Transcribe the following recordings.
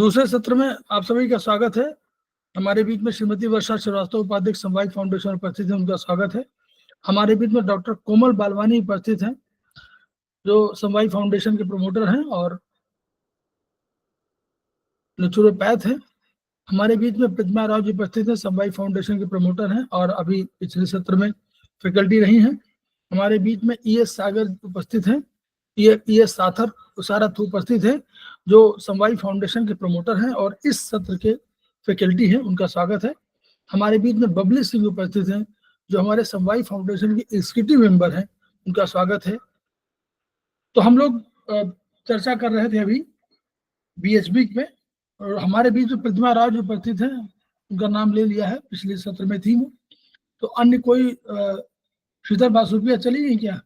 दूसरे सत्र में आप सभी का स्वागत है। हमारे बीच में श्रीमती वर्षा श्रीवास्तव उपाध्यक्ष समवाय फाउंडेशन उपस्थित है, उनका स्वागत है। हमारे बीच में डॉक्टर कोमल बालवानी उपस्थित हैं, जो समवाय फाउंडेशन के प्रमोटर हैं और नेचुरोपैथ हैं। हमारे बीच में प्रतिमा राव जी उपस्थित हैं, समवाय फाउंडेशन के प्रमोटर हैं और अभी पिछले सत्र में फैकल्टी रही हैं। हमारे बीच में ES सागर उपस्थित हैं, ES सारथ उपस्थित है, जो समवाय फाउंडेशन के प्रमोटर हैं और इस सत्र के फैकल्टी हैं, उनका स्वागत है। हमारे बीच में बबली सिंह उपस्थित हैं, जो हमारे समवाय फाउंडेशन के एग्जीक्यूटिव मेंबर हैं, उनका स्वागत है। तो हम लोग चर्चा कर रहे थे अभी BHB में, और हमारे बीच में प्रतिमा राव जो उपस्थित हैं, उनका नाम ले लिया है, पिछले सत्र में थी वो। तो अन्य कोई शीतल बासुपिया चली गई क्या?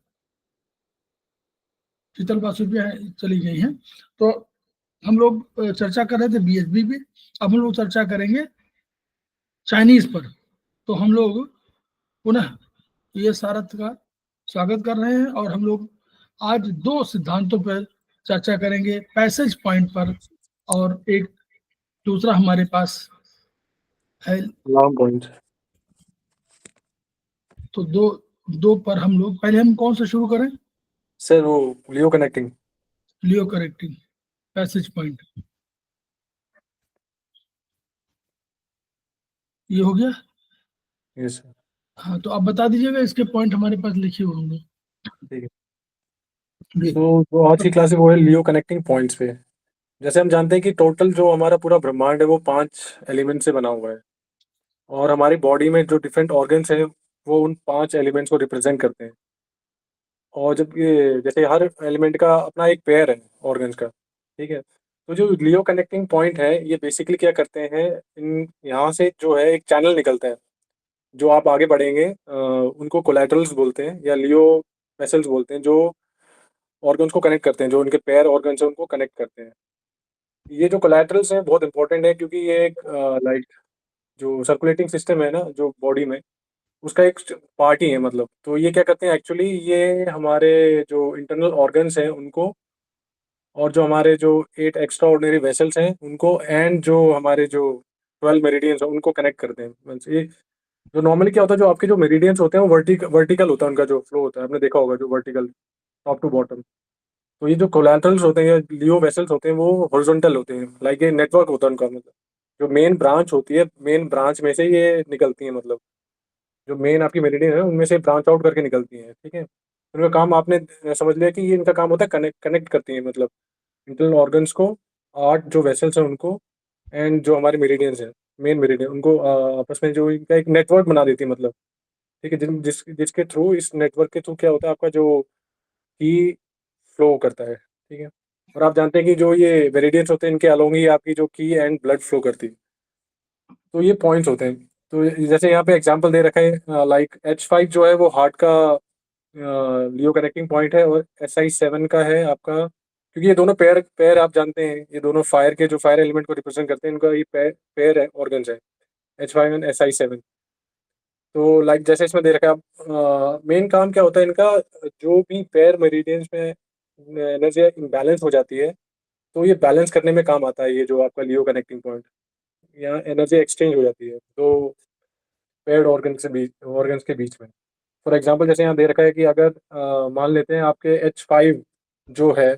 शीतल बासुपिया चली गई हैं। तो हम लोग चर्चा कर रहे थे BHB पे, अब हम लोग चर्चा करेंगे चाइनीज पर। तो हम लोग पुनः ये सारथ का स्वागत कर रहे हैं और हम लोग आज 2 सिद्धांतों पर चर्चा करेंगे, पैसेज पॉइंट पर और एक दूसरा हमारे पास है लॉन्ग पॉइंट। तो दो पर हम लोग पहले हम कौन से शुरू करें सर? वो लियो कनेक्टिंग, लियो कनेक्टिंग पैसेज पॉइंट, ये हो गया। Yes sir. हाँ, तो आप बता दीजिएगा, इसके पॉइंट हमारे पास लिखे हुए होंगे। ठीक है। तो आज की क्लास में वो है लियो कनेक्टिंग पॉइंट्स पे। जैसे हम जानते हैं कि टोटल जो हमारा पूरा ब्रह्मांड है वो 5 एलिमेंट से बना हुआ है, और हमारी बॉडी में जो डिफरेंट ऑर्गन्स हैं वो उन 5 एलिमेंट्स को रिप्रेजेंट करते हैं। और जब ये जैसे हर एलिमेंट का अपना एक पेयर है ऑर्गन्स का, ठीक है। तो जो लियो कनेक्टिंग पॉइंट है ये बेसिकली क्या करते हैं, इन यहाँ से जो है एक चैनल निकलता है, जो आप आगे बढ़ेंगे उनको कोलैटरल्स बोलते हैं या लियो वेसल्स बोलते हैं, जो ऑर्गन्स को कनेक्ट करते हैं, जो उनके पेयर ऑर्गन्स हैं उनको कनेक्ट करते हैं। ये जो कोलैटरल्स हैं बहुत इंपॉर्टेंट है, क्योंकि ये एक लाइक जो सर्कुलेटिंग सिस्टम है ना जो बॉडी में, उसका एक पार्ट ही है मतलब। तो ये क्या करते हैं एक्चुअली, ये हमारे जो इंटरनल ऑर्गन्स हैं उनको, और जो हमारे जो 8 एक्स्ट्रा ऑर्डिनरी वेसल्स हैं उनको, एंड जो हमारे जो 12 मेरिडियंस हैं उनको कनेक्ट करते हैं। मीन्स ये जो नॉर्मली क्या होता है, जो आपके जो मेरिडियंस होते हैं वो वर्टिकल होता है, उनका जो फ्लो होता है आपने देखा होगा, जो वर्टिकल टॉप टू बॉटम। तो ये जो कोलैटरल्स होते हैं या लियो वेसल्स होते हैं वो हॉरिजॉन्टल होते हैं, लाइक ये नेटवर्क होता है उनका, मतलब जो मेन ब्रांच होती है, मेन ब्रांच में से ये निकलती है, मतलब जो मेन आपकी मेरिडियन है उनमें से ब्रांच आउट करके निकलती है, ठीक है। उनका काम आपने समझ लिया कि ये इनका काम होता है कनेक्ट करती है, मतलब इंटरनल ऑर्गन्स को, 8 जो वेसल्स हैं उनको, एंड जो हमारे मेरिडियंस हैं, मेन मेरिडियन, उनको आपस में जो इनका एक नेटवर्क बना देती है, मतलब ठीक है। जिसके थ्रू, इस नेटवर्क के थ्रू क्या होता है, आपका जो की फ्लो करता है, ठीक है। और आप जानते हैं कि जो ये मेरिडियंस होते हैं इनके अलोंग ही आपकी जो की एंड ब्लड फ्लो करती है। तो ये पॉइंट्स होते हैं। तो जैसे यहाँ पे एग्जांपल दे रखा है, लाइक H5 जो है वो हार्ट का लियो कनेक्टिंग पॉइंट है, और SI7 का है आपका, क्योंकि ये दोनों पेयर पेयर आप जानते हैं, ये दोनों फायर के जो फायर एलिमेंट को रिप्रेजेंट करते हैं, इनका ये पेयर है ऑर्गन्स है, H5 एंड SI7। तो लाइक जैसे इसमें दे रखा है, मेन काम क्या होता है इनका, जो भी पेयर मेरिडियंस में एनर्जी इम्बैलेंस हो जाती है, तो ये बैलेंस करने में काम आता है, ये जो आपका लियो कनेक्टिंग पॉइंट। यहाँ एनर्जी एक्सचेंज हो जाती है दो पेयर्ड ऑर्गन्स के बीच में। फॉर एग्जांपल जैसे यहाँ दे रखा है कि अगर मान लेते हैं आपके H5 जो है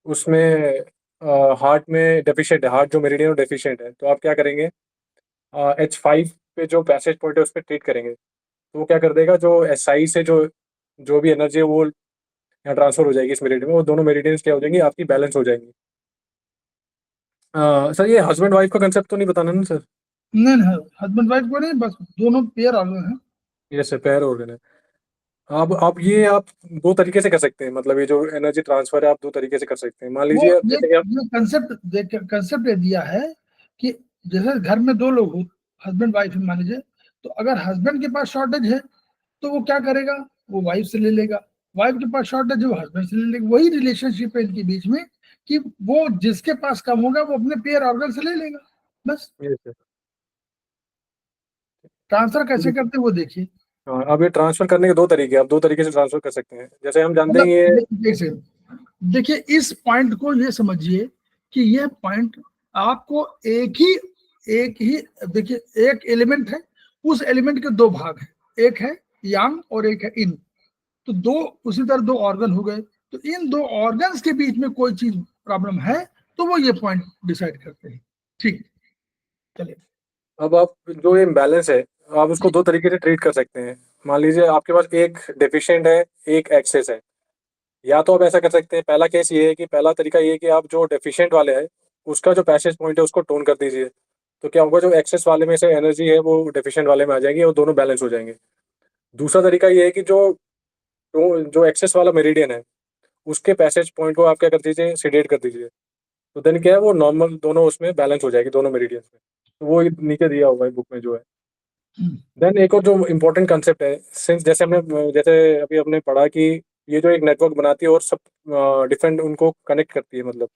उसमें हार्ट में डेफिशिएंट है, हार्ट जो मेरिडियन डेफिशिएंट है, तो आप क्या करेंगे, H5 पे जो पैसेज पॉइंट है उस पर ट्रीट करेंगे, तो वो क्या कर देगा, जो SI से जो जो भी एनर्जी है वो यहाँ ट्रांसफर हो जाएगी इस मेरिडियन में, वो दोनों मेरिडियंस क्या हो जाएंगी, आपकी बैलेंस हो जाएंगी। सर ये हस्बैंड वाइफ का कंसेप्ट तो नहीं बताना ना सर? नहीं, हस्बैंड वाइफ को नहीं, बस दोनों पेयर ऑर्गन हैं। यस सर, पेयर ऑर्गन है। आप 2 तरीके से कर सकते हैं, मतलब ये जो एनर्जी ट्रांसफर है आप 2 तरीके से कर सकते हैं। मान वो लीजिए ये जैसे कि आप, कंसेप्ट ये दिया है कि जैसे घर में 2 लोग हो, हस्बैंड वाइफ मान लीजिए, तो अगर हस्बैंड के पास शॉर्टेज है तो वो क्या करेगा, वो वाइफ से ले लेगा। वाइफ के पास शॉर्टेज है, वो हस्बैंड से ले लेगा। वही रिलेशनशिप है इनके बीच में कि वो जिसके पास कम होगा वो अपने पेयर ऑर्गन से ले लेगा, बस। Yes sir. ट्रांसफर कैसे करते हैं वो देखिए। हाँ, अब ये ट्रांसफर करने के 2 तरीके, आप 2 तरीके से ट्रांसफर कर सकते हैं। जैसे हम जानते हैं मतलब ये, देखिए, इस पॉइंट को ये समझिए कि यह पॉइंट आपको एक ही देखिए, एक एलिमेंट है, उस एलिमेंट के दो भाग हैं, एक है यांग और एक है इन, तो दो उसी तरह दो ऑर्गन हो गए, तो इन दो ऑर्गन्स के बीच में कोई चीज प्रॉब्लम है तो वो ये पॉइंट डिसाइड करते हैं। ठीक, चलिए। अब आप जो ये इम्बैलेंस है, आप उसको दो तरीके से ट्रीट कर सकते हैं। मान लीजिए आपके पास एक डेफिशिएंट है, एक एक्सेस है। या तो आप ऐसा कर सकते हैं, पहला केस ये है कि पहला तरीका ये है कि आप जो डेफिशिएंट वाले हैं उसका जो पैसेज पॉइंट है उसको टोन कर दीजिए। तो क्या होगा, जो एक्सेस वाले में से एनर्जी है वो डेफिशिएंट वाले में आ जाएगी और दोनों बैलेंस हो जाएंगे। दूसरा तरीका ये है कि जो एक्सेस वाला मेरिडियन है उसके पैसेज पॉइंट को आप क्या कर दीजिए, सीडेट कर दीजिए। तो देन क्या है, वो नॉर्मल दोनों उसमें बैलेंस हो जाएगी, दोनों मेरिडियंस में। तो वो नीचे दिया हुआ है बुक में जो है। देन एक और जो इम्पोर्टेंट कंसेप्ट है, सिंस जैसे अभी हमने पढ़ा कि ये जो एक नेटवर्क बनाती है और सब डिफरेंट उनको कनेक्ट करती है, मतलब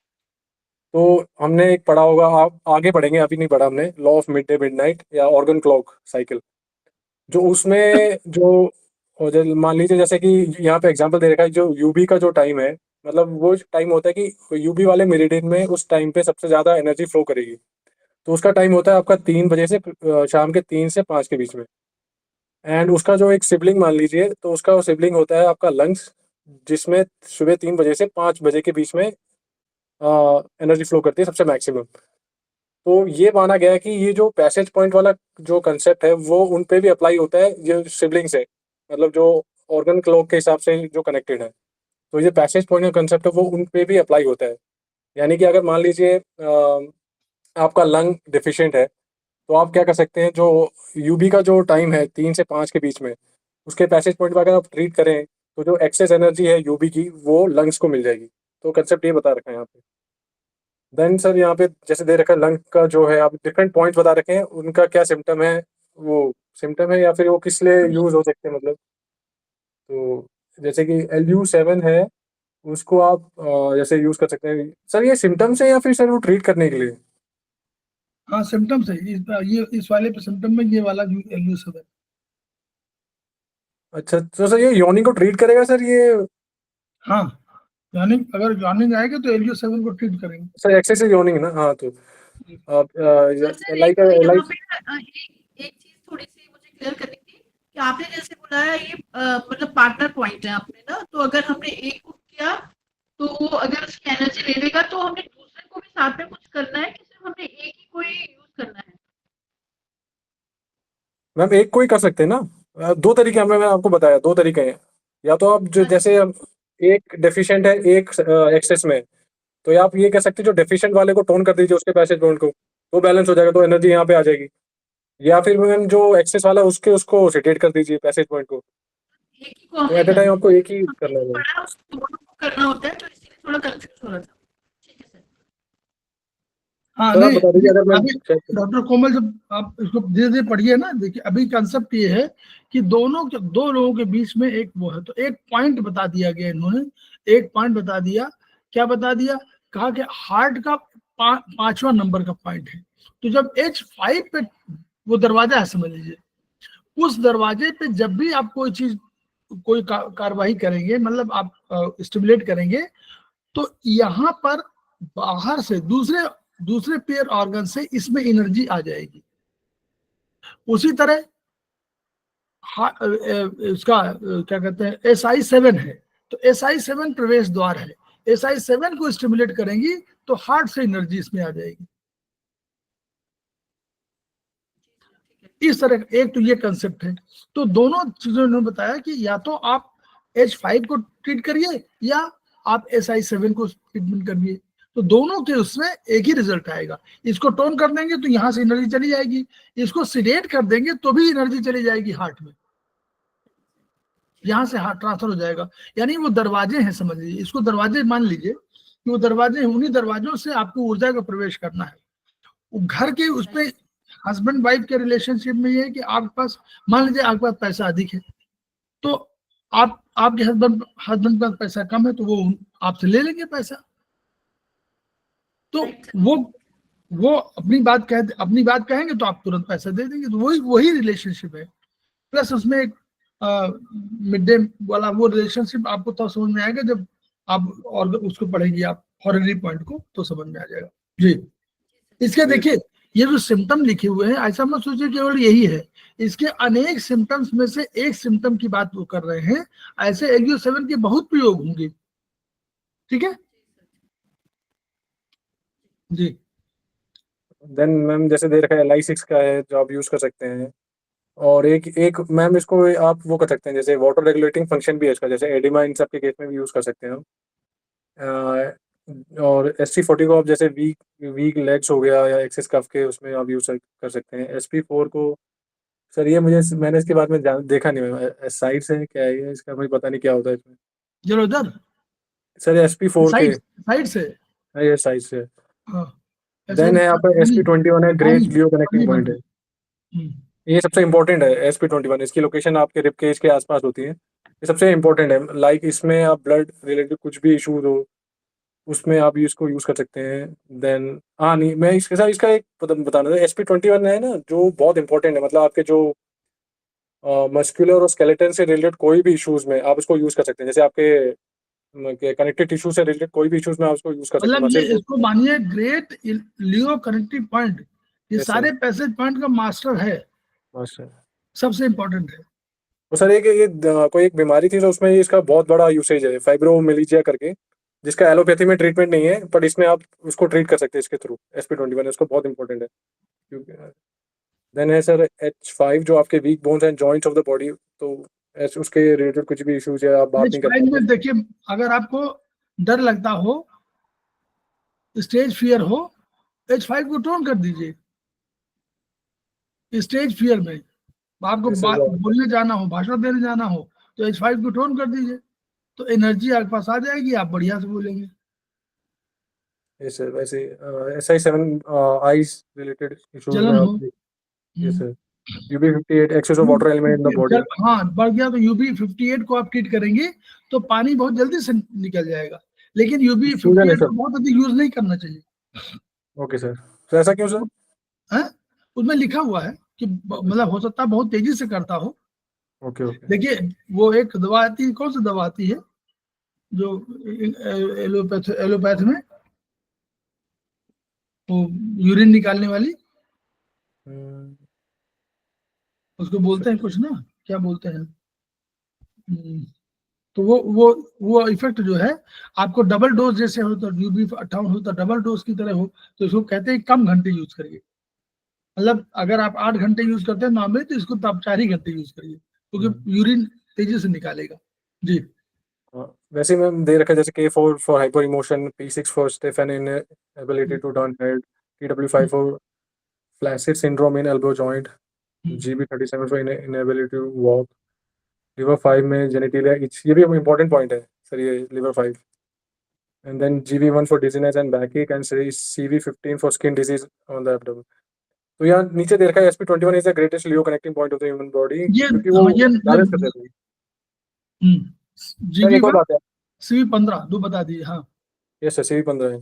तो हमने एक पढ़ा होगा, आप आगे पढ़ेंगे, अभी नहीं पढ़ा हमने, law of mid day mid night या ऑर्गन क्लॉक साइकिल। जो उसमें जो मान लीजिए जैसे कि यहाँ पे एग्जांपल दे रखा है, जो यूबी का जो टाइम है, मतलब वो टाइम होता है कि यूबी वाले मेरिडियन में उस टाइम पे सबसे ज़्यादा एनर्जी फ्लो करेगी। तो उसका टाइम होता है आपका 3 बजे से शाम के 3 से 5 के बीच में। एंड उसका जो एक सिबलिंग मान लीजिए, तो उसका सिबलिंग होता है आपका लंग्स, जिसमें सुबह 3 बजे से 5 बजे के बीच में एनर्जी फ्लो करती है सबसे मैक्सिमम। तो ये माना गया है कि ये जो पैसेज पॉइंट वाला जो कंसेप्ट है वो उन पे भी अप्लाई होता है, ये सिबलिंग्स है, मतलब जो ऑर्गन क्लॉक के हिसाब से जो कनेक्टेड है। तो ये पैसेज पॉइंट का कंसेप्ट है वो उन पे भी अप्लाई होता है। यानी कि अगर मान लीजिए आपका लंग डिफिशिएंट है, तो आप क्या कर सकते हैं, जो यूबी का जो टाइम है 3 से 5 के बीच में, उसके पैसेज पॉइंट पर अगर आप ट्रीट करें तो जो एक्सेस एनर्जी है यूबी की वो लंग्स को मिल जाएगी। तो कंसेप्ट ये बता रखा है यहाँ पे। देन सर यहाँ पे जैसे दे रखा है लंग का जो है, आप डिफरेंट पॉइंट्स बता रखे हैं, उनका क्या सिम्टम है, वो सिम्टम है या फिर वो किस लिए यूज हो सकते हैं, मतलब तो जैसे कि LU7 है, उसको आप जैसे यूज कर सकते हैं सर, ये सिम्टम्स है या फिर सर वो ट्रीट करने के लिए? हाँ, सिम्टम्स है, ये इस वाले पे सिम्टम में ये वाला यूज है। अच्छा, तो सर ये योनी को ट्रीट करेगा सर ये? हाँ, यानी अगर जॉइनिंग आएगा तो LU7 को ट्रीट करेंगे। सर एक्सेसिव योनिंग ना, हाँ तो आप सर लाइक एक यहाँ लाइक पे ना, एक चीज थोड़ी सी मुझे क्लियर करनी थी कि आपने जैसे बोला ये मतलब पार्टनर पॉइंट है आपने ना, तो अगर हमने एक को किया तो वो अगर उसकी एनर्जी ले लेगा तो हमने दूसरे को भी साथ में कुछ करना है कि सिर्फ हमने एक ही को ही यूज करना है? मैम एक को ही कर सकते हैं ना। दो तरीके हमें, मैंने आपको बताया दो तरीके हैं। या तो आप जो जैसे एक डेफिशिएंट है एक एक्सेस में, तो आप ये कह सकते हैं जो डेफिशिएंट वाले को टोन कर दीजिए उसके पैसेज पॉइंट को, वो बैलेंस हो जाएगा, तो एनर्जी यहाँ पे आ जाएगी। या फिर मैम जो एक्सेस वाला है उसको सेटेट कर दीजिए पैसेज पॉइंट को। एक ही को तो हमने एट ए टाइम करना आपको है, एक ही हमने करना जो है। पढ़ा उसको दोनों को करना होता है, तो इसीलिए थोड़ा कंफ्यूज हो रहा था। ठीक है सर। हाँ, सर आप नहीं, बता दीजिए अगर मैं अभी डॉक्टर कोमल, जब आप इसको धीरे धीरे पढ़िए ना, देखिए अभी कंसेप्ट ये है कि दो लोगों के बीच में एक वो है, तो एक पॉइंट बता दिया गया इन्होंने, एक पॉइंट बता दिया। क्या बता दिया? कहा कि हार्ट का पांचवा नंबर का पॉइंट है। तो जब H5 पे वो दरवाजा है, समझ लीजिए, उस दरवाजे पे जब भी आप कोई चीज कोई कार्रवाई करेंगे, मतलब आप स्टिमुलेट करेंगे, तो यहाँ पर बाहर से दूसरे दूसरे पेयर ऑर्गन से इसमें एनर्जी आ जाएगी। उसी तरह इसका क्या कहते हैं, SI7 है, तो SI7 प्रवेश द्वार है, SI7 को स्टिमुलेट करेंगी तो हार्ट से एनर्जी इसमें आ जाएगी। इस तरह एक तो ये कंसेप्ट है। तो दोनों चीजों ने बताया कि या तो आप H5 को ट्रीट करिए या आप SI7 को ट्रीटमेंट करिए, तो दोनों के उसमें एक ही रिजल्ट आएगा। इसको टोन कर देंगे तो यहाँ से एनर्जी चली जाएगी, इसको सिडेट कर देंगे तो भी एनर्जी चली जाएगी हार्ट में, यहाँ से हार्ट ट्रांसफर हो जाएगा। यानी वो दरवाजे हैं, समझ लीजिए, इसको दरवाजे मान लीजिए कि वो दरवाजे हैं, उन्हीं दरवाजों से आपको ऊर्जा का प्रवेश करना है। घर के उसमें हस्बैंड वाइफ के रिलेशनशिप में ये है कि आपके पास, मान लीजिए आपके पास पैसा अधिक है, तो आपके हस्बैंड हस्बैंड के पास पैसा कम है, तो वो आपसे ले लेंगे पैसा। तो वो अपनी बात कहेंगे तो आप तुरंत पैसा दे देंगे। तो वही रिलेशनशिप है। प्लस उसमें एक मिड डे वाला वो रिलेशनशिप आपको तब समझ में आएगा जब आप और उसको पढ़ेंगी, आप हॉररी पॉइंट को, तो समझ में आ जाएगा। जी, इसके देखिए ये जो सिम्टम लिखे हुए हैं, ऐसा मत सोचिए केवल यही है, इसके अनेक सिम्टम्स में से एक सिम्टम की बात वो कर रहे हैं। ऐसे एक्सो 7 के बहुत प्रयोग होंगे, ठीक है जी। देन मैम जैसे दे रखा है Li6 का है जो आप यूज कर सकते हैं, और एक एक मैम इसको आप वो कर सकते हैं, जैसे वाटर रेगुलेटिंग फंक्शन भी है इसका, जैसे एडिमा इन सब के केस में भी यूज कर सकते हैं हम। और ST40 को आप जैसे वीक वीक लेग्स हो गया या एक्सेस कफ के उसमें आप यूज कर सकते हैं। SP4 को सर ये मैंने इसके बारे में देखा नहीं, मैं साइड से क्या है ये, इसका मुझे पता नहीं क्या होता है इसमें जरा उधर सर। SP4 के साइड से ये साइड से। हाँ, ऐसे देन है आपका SP21 है, ग्रेट लियो कनेक्टिंग पॉइंट है। ये सबसे इंपॉर्टेंट है SP21, इसकी लोकेशन आपके रिब केज के आसपास होती है, ये सबसे इंपॉर्टेंट है। लाइक इसमें आप ब्लड रिलेटेड कुछ भी इशूज हो उसमें आप इसको यूज कर सकते हैं। देन हाँ नहीं, मैं इसके साथ इसका एक बताना था, SP21 है ना जो बहुत इंपॉर्टेंट है, मतलब आपके जो मस्कुलर और स्केलेटन से रिलेटेड कोई भी इश्यूज में आप इसको यूज कर सकते हैं, जैसे आपके कनेक्टिव टिश्यू से रिलेटेड कोई भी इश्यूज में आप इसको यूज कर सकते हैं। मतलब ये इसको मानिए ग्रेट लियो कनेक्टिव पॉइंट, ये Yes, सारे पैसेज पॉइंट का मास्टर है, मास्टर। सबसे इम्पोर्टेंट है। तो सर एक ये कोई एक बीमारी थी तो उसमें इसका बहुत बड़ा यूसेज है, फाइब्रोमिलिजिया करके, जिसका एलोपैथी में ट्रीटमेंट नहीं है, बट इसमें आप उसको ट्रीट कर सकते हैं इसके थ्रू। SP21 इसको बहुत इंपॉर्टेंट है क्योंकि देन है सर H5 जो आपके week bones and joints of the body, तो उसके रिलेटेड कुछ भी इश्यूज है आप बात नहीं कर H5 पाते। में देखिए, अगर आपको डर लगता हो, स्टेज फियर हो, H5 को टोन कर दीजिए। स्टेज फियर में आपको बोलने जाना हो, भाषण देने जाना हो, तो H5 को टोन कर दीजिए, तो एनर्जी आपके पास आ जाएगी, आप बढ़िया से बोलेंगे। Yes sir. वैसे SI7 आईज रिलेटेड इश्यूज जलन में हो, आप yes sir. UB58 excess of water element in the body. हाँ बढ़ गया तो UB58 को आप ट्रीट करेंगे तो पानी बहुत जल्दी से निकल जाएगा, लेकिन UB58 को बहुत अधिक यूज नहीं करना चाहिए। ओके सर, तो ऐसा क्यों सर? है उसमें लिखा हुआ है कि मतलब हो सकता है बहुत तेजी से करता हो। Okay okay. देखिए वो एक दवा आती है, कौन सी दवा आती है जो एलोपैथ में वो यूरिन निकालने वाली, उसको बोलते हैं कुछ ना, क्या बोलते हैं, तो वो इफेक्ट जो है आपको डबल डोज जैसे हो, तो UB58 हो तो डबल डोज की तरह हो, तो इसको कहते हैं कम घंटे यूज करिए। मतलब अगर आप 8 घंटे यूज करते हैं नॉर्मली, तो इसको तो आप 4 ही घंटे यूज करिए, क्योंकि यूरिन तेजी से निकालेगा जी। वैसे मैम दे रखा है जैसे K4 for hyper emotion, P6 for stiff and inability to turn head, TW5 for flaccid syndrome in elbow joint, GB37 for inability to walk, liver 5 में जेनिटलिया इच, ये भी इंपॉर्टेंट पॉइंट है सर ये liver 5, and then GB1 for dizziness and backache, and CV15 for skin disease on the abdomen. तो यहाँ नीचे दे रखा है SP21 is the greatest luo connecting point of the human body, क्योंकि वो बैलेंस कर देता है। GB1 CV15 दो बता दिए। हाँ यस सर, CV15 है।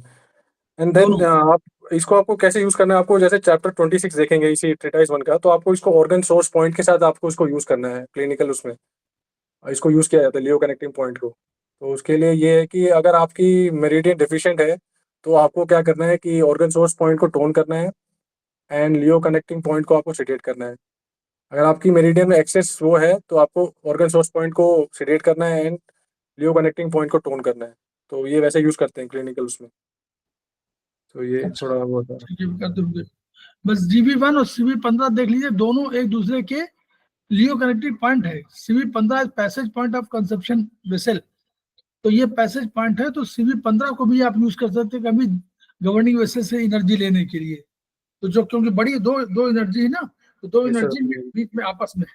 एंड देन आप इसको आपको कैसे यूज करना है, आपको जैसे चैप्टर 26 देखेंगे इसी ट्रीटाइज 1 का, तो आपको इसको ऑर्गन सोर्स पॉइंट के साथ आपको इसको यूज करना है क्लिनिकल, उसमें इसको यूज किया जाता है लियो कनेक्टिंग पॉइंट को। तो उसके लिए ये है कि अगर आपकी मेरिडियन डेफिशिएंट है तो आपको क्या करना है कि ऑर्गन सोर्स पॉइंट को टोन करना है एंड लियो कनेक्टिंग पॉइंट को आपको सेडेट करना है। अगर आपकी मेरिडियन में एक्सेस वो है तो आपको ऑर्गन सोर्स पॉइंट को सेडेट करना है एंड लियो कनेक्टिंग पॉइंट को टोन करना है। तो ये वैसे यूज करते हैं क्लिनिकल उसमें, तो ये थोड़ा वो था। बस GB1 और CV15 देख लीजिए, दोनों एक दूसरे के लियो कनेक्टिव पॉइंट है। CV15 passage point of conception vessel, तो ये पैसेज पॉइंट है, तो CV15 को भी आप यूज कर सकते हैं कभी गवर्निंग वेसल से एनर्जी लेने के लिए। तो जो क्योंकि बड़ी दो एनर्जी है ना, तो दो एनर्जी बीच में आपस में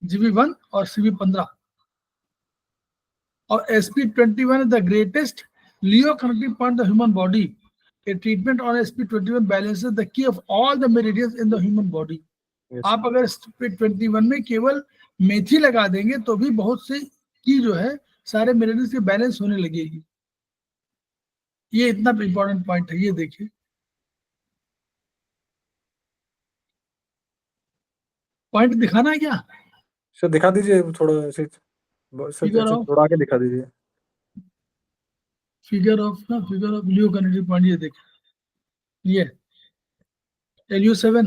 GB1 और CV15। और SP21 is the greatest Leo connecting point of the human body. A treatment on SP21 balances the key of all the meridians in the human body. आप अगर SP21 में केवल मेथी लगा देंगे तो भी बहुत से की जो है सारे मेरिडियंस के बैलेंस होने लगेगी। ये इतना इंपॉर्टेंट पॉइंट है, ये देखिए। पॉइंट दिखाना है क्या सर? दिखा दीजिए थोड़ा ऐसे, थोड़ा आगे दिखा दीजिए। Figure of Leo connective point, ये देखिए, ये LU7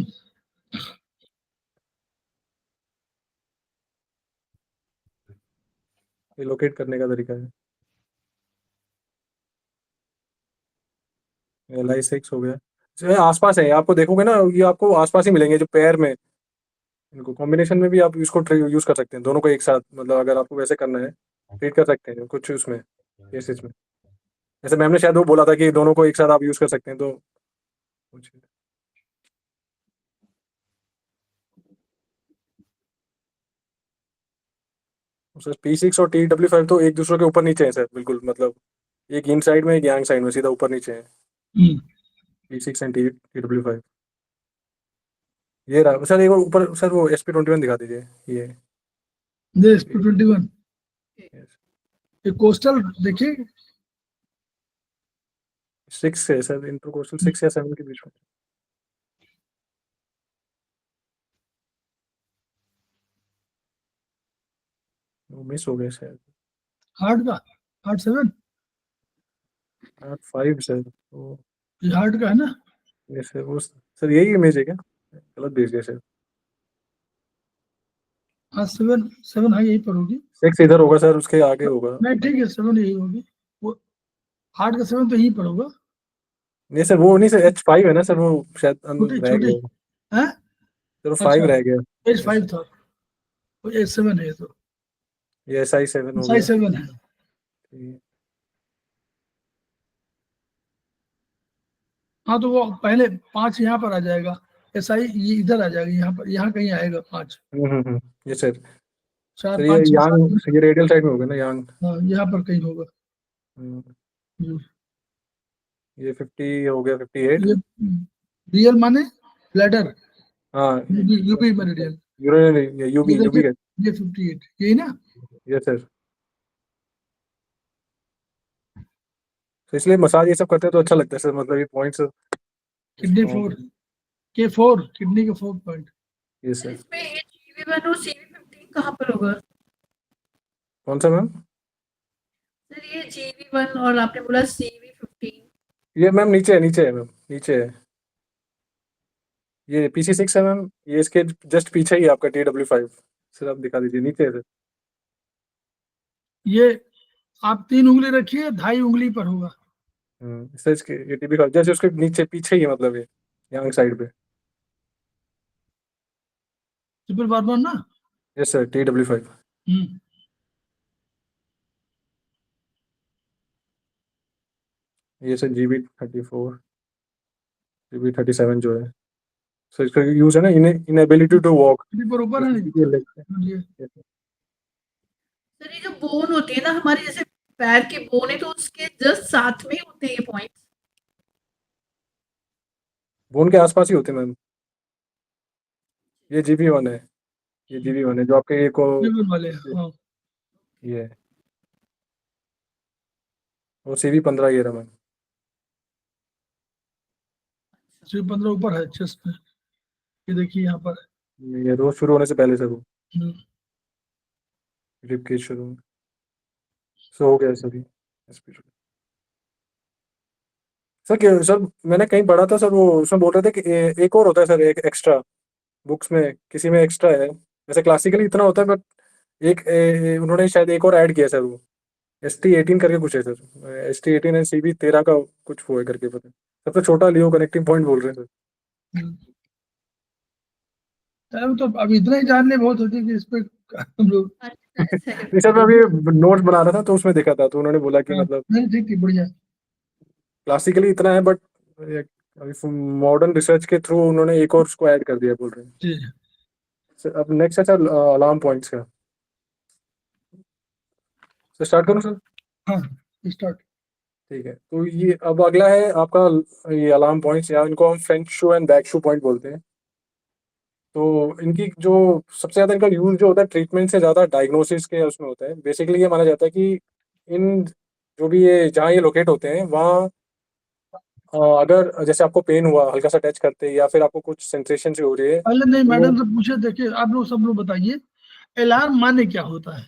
ये लोकेट करने का तरीका है। LI6 हो गया। जो है आसपास है, आपको देखोगे ना ये आपको आसपास ही मिलेंगे जो पेयर में, इनको कॉम्बिनेशन में भी आप इसको यूज कर सकते हैं, दोनों को एक साथ, मतलब अगर आपको वैसे करना है ट्रीट कर सकते हैं कुछ उसमें केसेस में। जैसे मैम ने शायद वो बोला था कि दोनों को एक साथ आप यूज कर सकते हैं, तो कुछ सर P6 और TW5 तो एक दूसरे के ऊपर नीचे है सर, बिल्कुल, मतलब एक इन साइड में एक यांग साइड में, सीधा ऊपर नीचे है हम्म, P6 एंड TW5। ये रहा सर, एक और ऊपर सर वो SP21 दिखा दीजिए। ये ये SP21 yes। ये कोस्टल देखिए 6 है सर, इंटरकोस्टल 6 या 7 के बीच में। वो मिस हो गया शायद। हार्ट का, हार्ट 7 5 सर, वो ये हार्ट का है ना। ये सर वो सर यही इमेज है क्या, गलत भेज दिया सर। हाँ 7 हाँ यही पर होगी। 6 इधर होगा सर, उसके आगे होगा। नहीं ठीक है 7 यही होगी, वो हार्ट का 7 तो यहीं पर होगा। नहीं सर, वो नहीं सर, H5 है ना सर, वो शायद छोटी रह छोटी गया है। सर, 5 अच्छा रह गया। H5 था, वो H7 है ये तो, ये SI7 हो साइज गया। 7 है। ठीक। हाँ तो वो पहले 5 यहाँ पर आ जाएगा, SI ये इधर आ जाएगा, यहाँ पर, यहाँ कहीं आएगा 5, ये सर, 4 सर ये 5 6 7। यांग, ये रेडियल साइड में होगा ना यांग। हाँ यहाँ पर कहीं होगा। हम्म, हम्म, ये 50 हो गया, 58। ये रियल माने ब्लैडर, हाँ यूबी मेरिडियन। यूरोनरी, ये यूबी यूबी देखिए का। ये 58 यही ना। ये सर, तो इसलिए मसाज ये सब करते हैं तो अच्छा लगता है सर, मतलब ये points kidney strong. 4 K4 kidney का 4 पॉइंट। ये सर सर, इसमें ये GV1 और CV15 कहाँ पर होगा? कौन सा मैम? सर ये GV1 और आपने बोला CV15। ये मैम नीचे है मैम, नीचे है। ये PC6 है मैम, ये इसके जस्ट पीछे ही है आपका TW5। सर आप दिखा दीजिए, नीचे है सर। ये आप 3 उंगली रखिए, 2.5 उंगली पर होगा। सर इसके ये TB5 जैसे उसके नीचे पीछे ही है, मतलब ये यहाँ साइड पे। ट्रिपल बार ना। Yes sir, TW5। हम्म, ये सर GB34, GB37 जो है सर, इसका यूज है ना इनएबिलिटी टू वॉक। पर ऊपर है नहीं ये। सर ये जो बोन होती है ना हमारी, जैसे पैर की बोन है तो उसके जस्ट साथ में ही होते हैं ये पॉइंट्स। बोन के आसपास ही होते हैं मैम। ये GB1 है, ये GB1 है जो आपके ये को ट्रिपल वाले हाँ। ये है। वो CV15 ये रहा मैम। 15 ऊपर है चेस्ट में, ये देखिए यहाँ पर। ये रोज शुरू होने से पहले सर, वो हम्म, रिप केज शुरू सो हो गया सर। सर मैंने कहीं पढ़ा था सर, वो उसमें बोल रहे थे कि एक और होता है सर, एक एक्स्ट्रा बुक्स में किसी में एक्स्ट्रा है। वैसे क्लासिकली इतना होता है, बट एक उन्होंने शायद एक और ऐड किया सर, वो ST18 करके कुछ है सर, ST18 है CV13 का कुछ वो है करके, पता सबसे छोटा लियो कनेक्टिंग पॉइंट बोल रहे हैं सर। हम्म। तो अब इतना ही जानने बहुत होती है कि इस पे हम लोग। नहीं सर, मैं अभी नोट्स बना रहा था तो उसमें देखा था, तो उन्होंने बोला कि हाँ, मतलब नहीं ठीक थी बढ़िया। क्लासिकली इतना है, बट अभी मॉडर्न रिसर्च के थ्रू उन्होंने एक और उसको ऐड कर दिया बोल रहे हैं जी सर। अब नेक्स्ट है सर अलार्म पॉइंट्स का। सर स्टार्ट करूँ सर? हाँ स्टार्ट। ठीक है, तो ये अब अगला है आपका ये अलार्म पॉइंट्स, या इनको हम French shoe and back shoe point बोलते हैं। तो इनकी जो सबसे ज़्यादा इनका यूज जो होता है ट्रीटमेंट से ज़्यादा डायग्नोसिस के उसमें होता है। बेसिकली ये माना जाता है कि इन जो भी ये जहाँ ये लोकेट होते हैं वहाँ अगर जैसे आपको पेन हुआ हल्का सा टच करते या फिर आपको कुछ सेंसेशन से हो रही है, पहले नहीं तो मैडम से पूछे, देखिए आप लोग सब लोग बताइए अलार्म माने क्या होता है।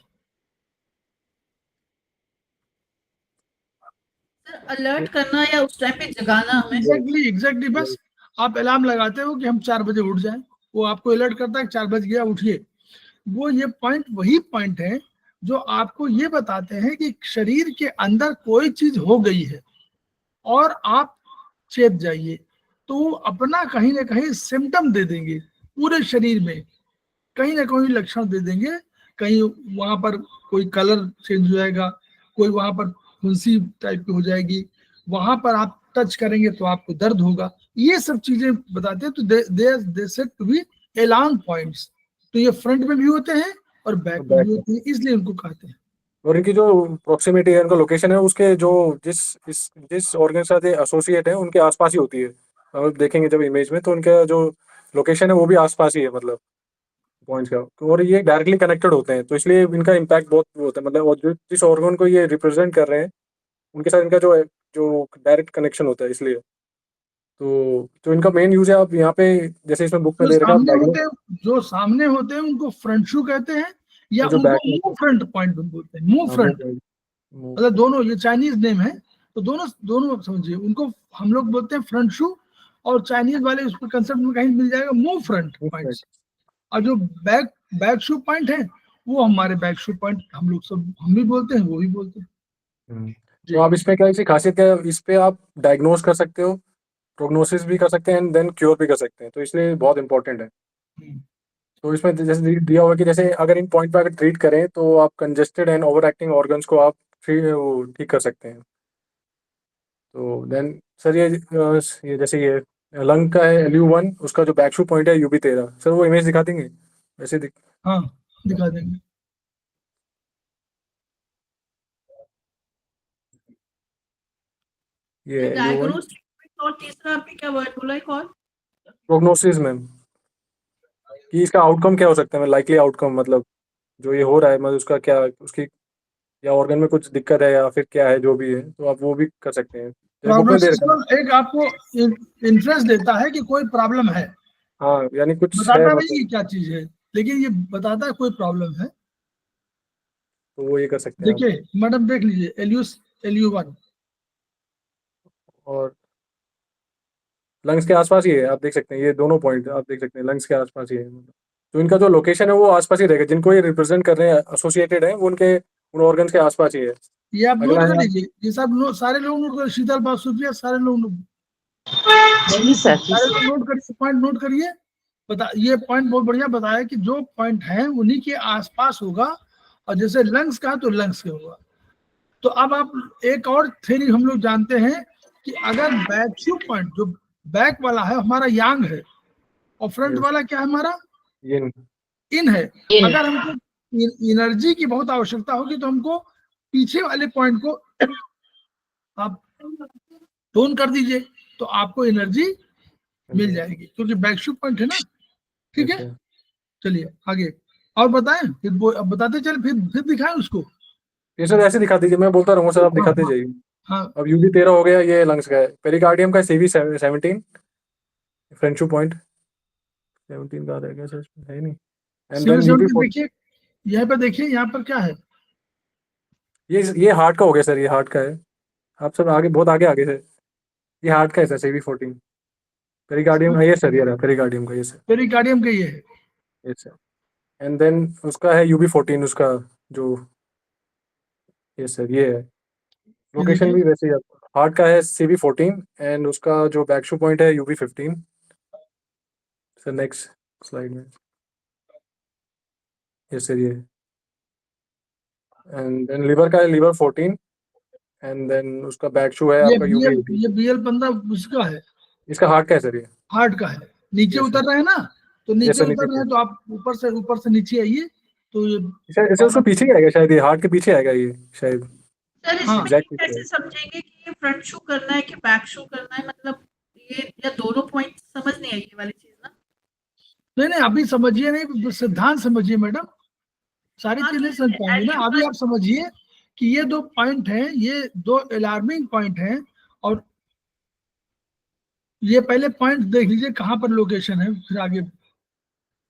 सर अलर्ट करना या उस टाइम पे जगाना हमें। एग्जैक्टली बस आप अलार्म लगाते हो कि हम 4 बजे उठ जाएं, वो आपको अलर्ट करता है कि 4 बज गया उठिए। वो ये पॉइंट वही पॉइंट है जो आपको ये बताते हैं कि शरीर के अंदर कोई चीज हो गई है और आप चेत जाइए, तो वो अपना कहीं ना कहीं सिम्टम दे देंगे पूरे शरीर में, कहीं ना कहीं लक्षण दे देंगे। कहीं वहां पर कोई कलर चेंज हो जाएगा, कोई वहां पर फुंसी टाइप की हो जाएगी, वहां पर आप टच करेंगे तो आपको दर्द होगा। ये सब चीजें बताते हैं। तो they said to be alarm points. तो ये फ्रंट में भी होते हैं और बैक में भी बैक होते हैं, इसलिए उनको कहते हैं। और इनकी जो प्रॉक्सिमिटी है, इनका लोकेशन है, उसके जो जिस ऑर्गन के साथ ये एसोसिएट है उनके आसपास ही होती है। आप देखेंगे जब इमेज में तो उनका जो लोकेशन है वो भी आसपास ही है, मतलब पॉइंट्स का। तो और ये डायरेक्टली कनेक्टेड होते हैं, तो इसलिए इनका इम्पैक्ट बहुत वो होता है, मतलब और जिस ऑर्गन को ये रिप्रेजेंट कर रहे हैं उनके साथ इनका जो जो डायरेक्ट कनेक्शन होता है, इसलिए। तो इनका मेन यूज है, आप यहाँ पे जैसे इसमें बुक में जो दे रखा है, आप सामने डायग्नोस। होते हैं, जो सामने होते हैं उनको फ्रंट शू कहते हैं, या और जो उनको बैक में मुंह फ्रंट पॉइंट बोलते हैं, मुंह फ्रंट। मुंह मतलब दोनों, ये चाइनीज नेम है, तो दोनों दोनों समझिए। उनको हम लोग बोलते हैं फ्रंट शू, और चाइनीज वाले उसको कंसेप्ट में कहीं मिल जाएगा मूव फ्रंट पॉइंट्स। और जो बैक बैक शू पॉइंट है, वो हमारे बैक शू पॉइंट हम लोग सब, हम भी बोलते हैं, वो भी बोलते हैं तो जी। आप इसमें क्या, इसी खासियत क्या है, इस पे आप डायग्नोस कर सकते हो, प्रोग्नोसिस भी कर सकते हैं एंड देन क्योर भी कर सकते हैं, तो इसलिए बहुत इंपॉर्टेंट है। हम्म। तो इसमें जैसे दिया हुआ है कि जैसे अगर इन पॉइंट पे अगर ट्रीट करें तो आप congested and over acting organs को आप ठीक कर सकते हैं। तो देन सर ये जैसे ये लंग का है LU1, उसका जो बैकशू पॉइंट है UB13, सर वो इमेज दिखा देंगे वैसे हाँ, दिखा देंगे। ये LU1 डायग्नोस्टिक और तीसरा आपने क्या वर्ड बोला एक और? प्रोग्नोसिस में कि इसका आउटकम क्या हो सकता है, लाइकली आउटकम, मतलब जो ये हो रहा है, मतलब उसका क्या, उसकी या ऑर्गन में कुछ दिक्कत है या फिर क्या है जो भी है, तो आप वो भी कर सकते हैं, जैसे बुक में दे प्रोग्नोसिस रखा है। एक आपको इंटरेस्ट देता है कि कोई प्रॉब्लम है, हाँ, यानी कुछ है बताता नहीं मतलब, ये क्या चीज है, लेकिन ये बताता है कोई प्रॉब्लम है। तो वो ये कर सकते हैं आप। देखिए मैडम, देख लीजिए LU1। और लंग्स के आसपास ही है, आप देख सकते हैं, ये दोनों पॉइंट आप देख सकते हैं लंग्स के आसपास ही है, तो इनका जो लोकेशन है वो आसपास ही रहेगा, जिनको ये रिप्रेजेंट कर रहे हैं, एसोसिएटेड है, वो उनके उन ऑर्गन्स के आसपास ही है। ये आप अगला नोट कर है लीजिए, ये सब सारे लोग नोट कर, शीतल बात सुप्रिया, सारे लोग जी सर, जी सारे सर। लोग नोट करिए, पॉइंट नोट करिए। बता, ये पॉइंट बहुत बढ़िया बताया कि जो पॉइंट है उन्हीं के आसपास होगा, और जैसे लंग्स का तो लंग्स के होगा। तो अब आप एक और थ्योरी हम लोग जानते हैं कि अगर बैकशू पॉइंट, जो बैक वाला है हमारा यांग है, और फ्रंट Yes, वाला क्या है हमारा ये इन है। इन। अगर हमको एनर्जी की बहुत आवश्यकता होगी तो हमको पीछे वाले पॉइंट को आप टोन कर दीजिए, तो आपको एनर्जी मिल जाएगी, क्योंकि बैकशू पॉइंट है ना। ठीक है, अच्छा, चलिए आगे और बताएं, फिर अब बताते चले, फिर दिखाएं उसको। ये सर ऐसे दिखा दीजिए, मैं बोलता रहूँगा सर, आप हाँ दिखाते हाँ जाइए। हाँ। अब UB13 हो गया, ये लंग्स का है, पेरिकार्डियम का CV17, फ्रेंचू पॉइंट 17 का रह गया सर, इसमें है ही नहीं। And civil then UB service देखिए, यहाँ पर देखिए, यहाँ पर क्या है। ये हार्ट का हो गया सर, ये हार्ट का है। आप सब आगे, बहुत आगे आगे सर, ये हार्ट का है सर, CV14। पेरिकार्डियम, ये सर, ये रहा पेरिकार्डियम का, ये सर, पेरिकार्डियम का ये है। ये सर। एंड देन उसका है UB14, उसका जो, ये सर, ये है ये लोकेशन देखिए, भी वैसे ही। हार्ट का है CV14 एंड उसका जो बैकशू पॉइंट है UB15। सर नेक्स्ट स्लाइड में, ये सर, ये। एंड देन लिवर का है liver 14, एंड देन उसका बैकशू है ये आपका BL UB18। ये BL15 उसका है, इसका हार्ट का है सर, ये। हार्ट का है। नीचे ये सर, उतर रहे हैं ना, तो ये नीचे सर नीचे उतर रहे से, हैं तो आप ऊपर से नीचे आइए, तो ये इसे इसे उसको पीछे ही आएगा शायद, ये हार्ट के पीछे आएगा ये शायद, सर हाँ। इसमें ये एग्जैक्ट पीछे कैसे समझेंगे कि ये फ्रंट शू करना है कि बैक शू करना है, मतलब ये या दोनों पॉइंट समझ नहीं आई ये वाली चीज ना। नहीं नहीं, अभी समझिए नहीं, सिद्धांत समझिए मैडम, सारी हाँ, चीज तो नहीं समझ इसमें पाएंगे ना। अभी आप समझिए कि ये दो पॉइंट हैं, ये दो अलार्मिंग पॉइंट हैं, और ये पहले पॉइंट देख लीजिए कहाँ पर लोकेशन है, फिर आगे।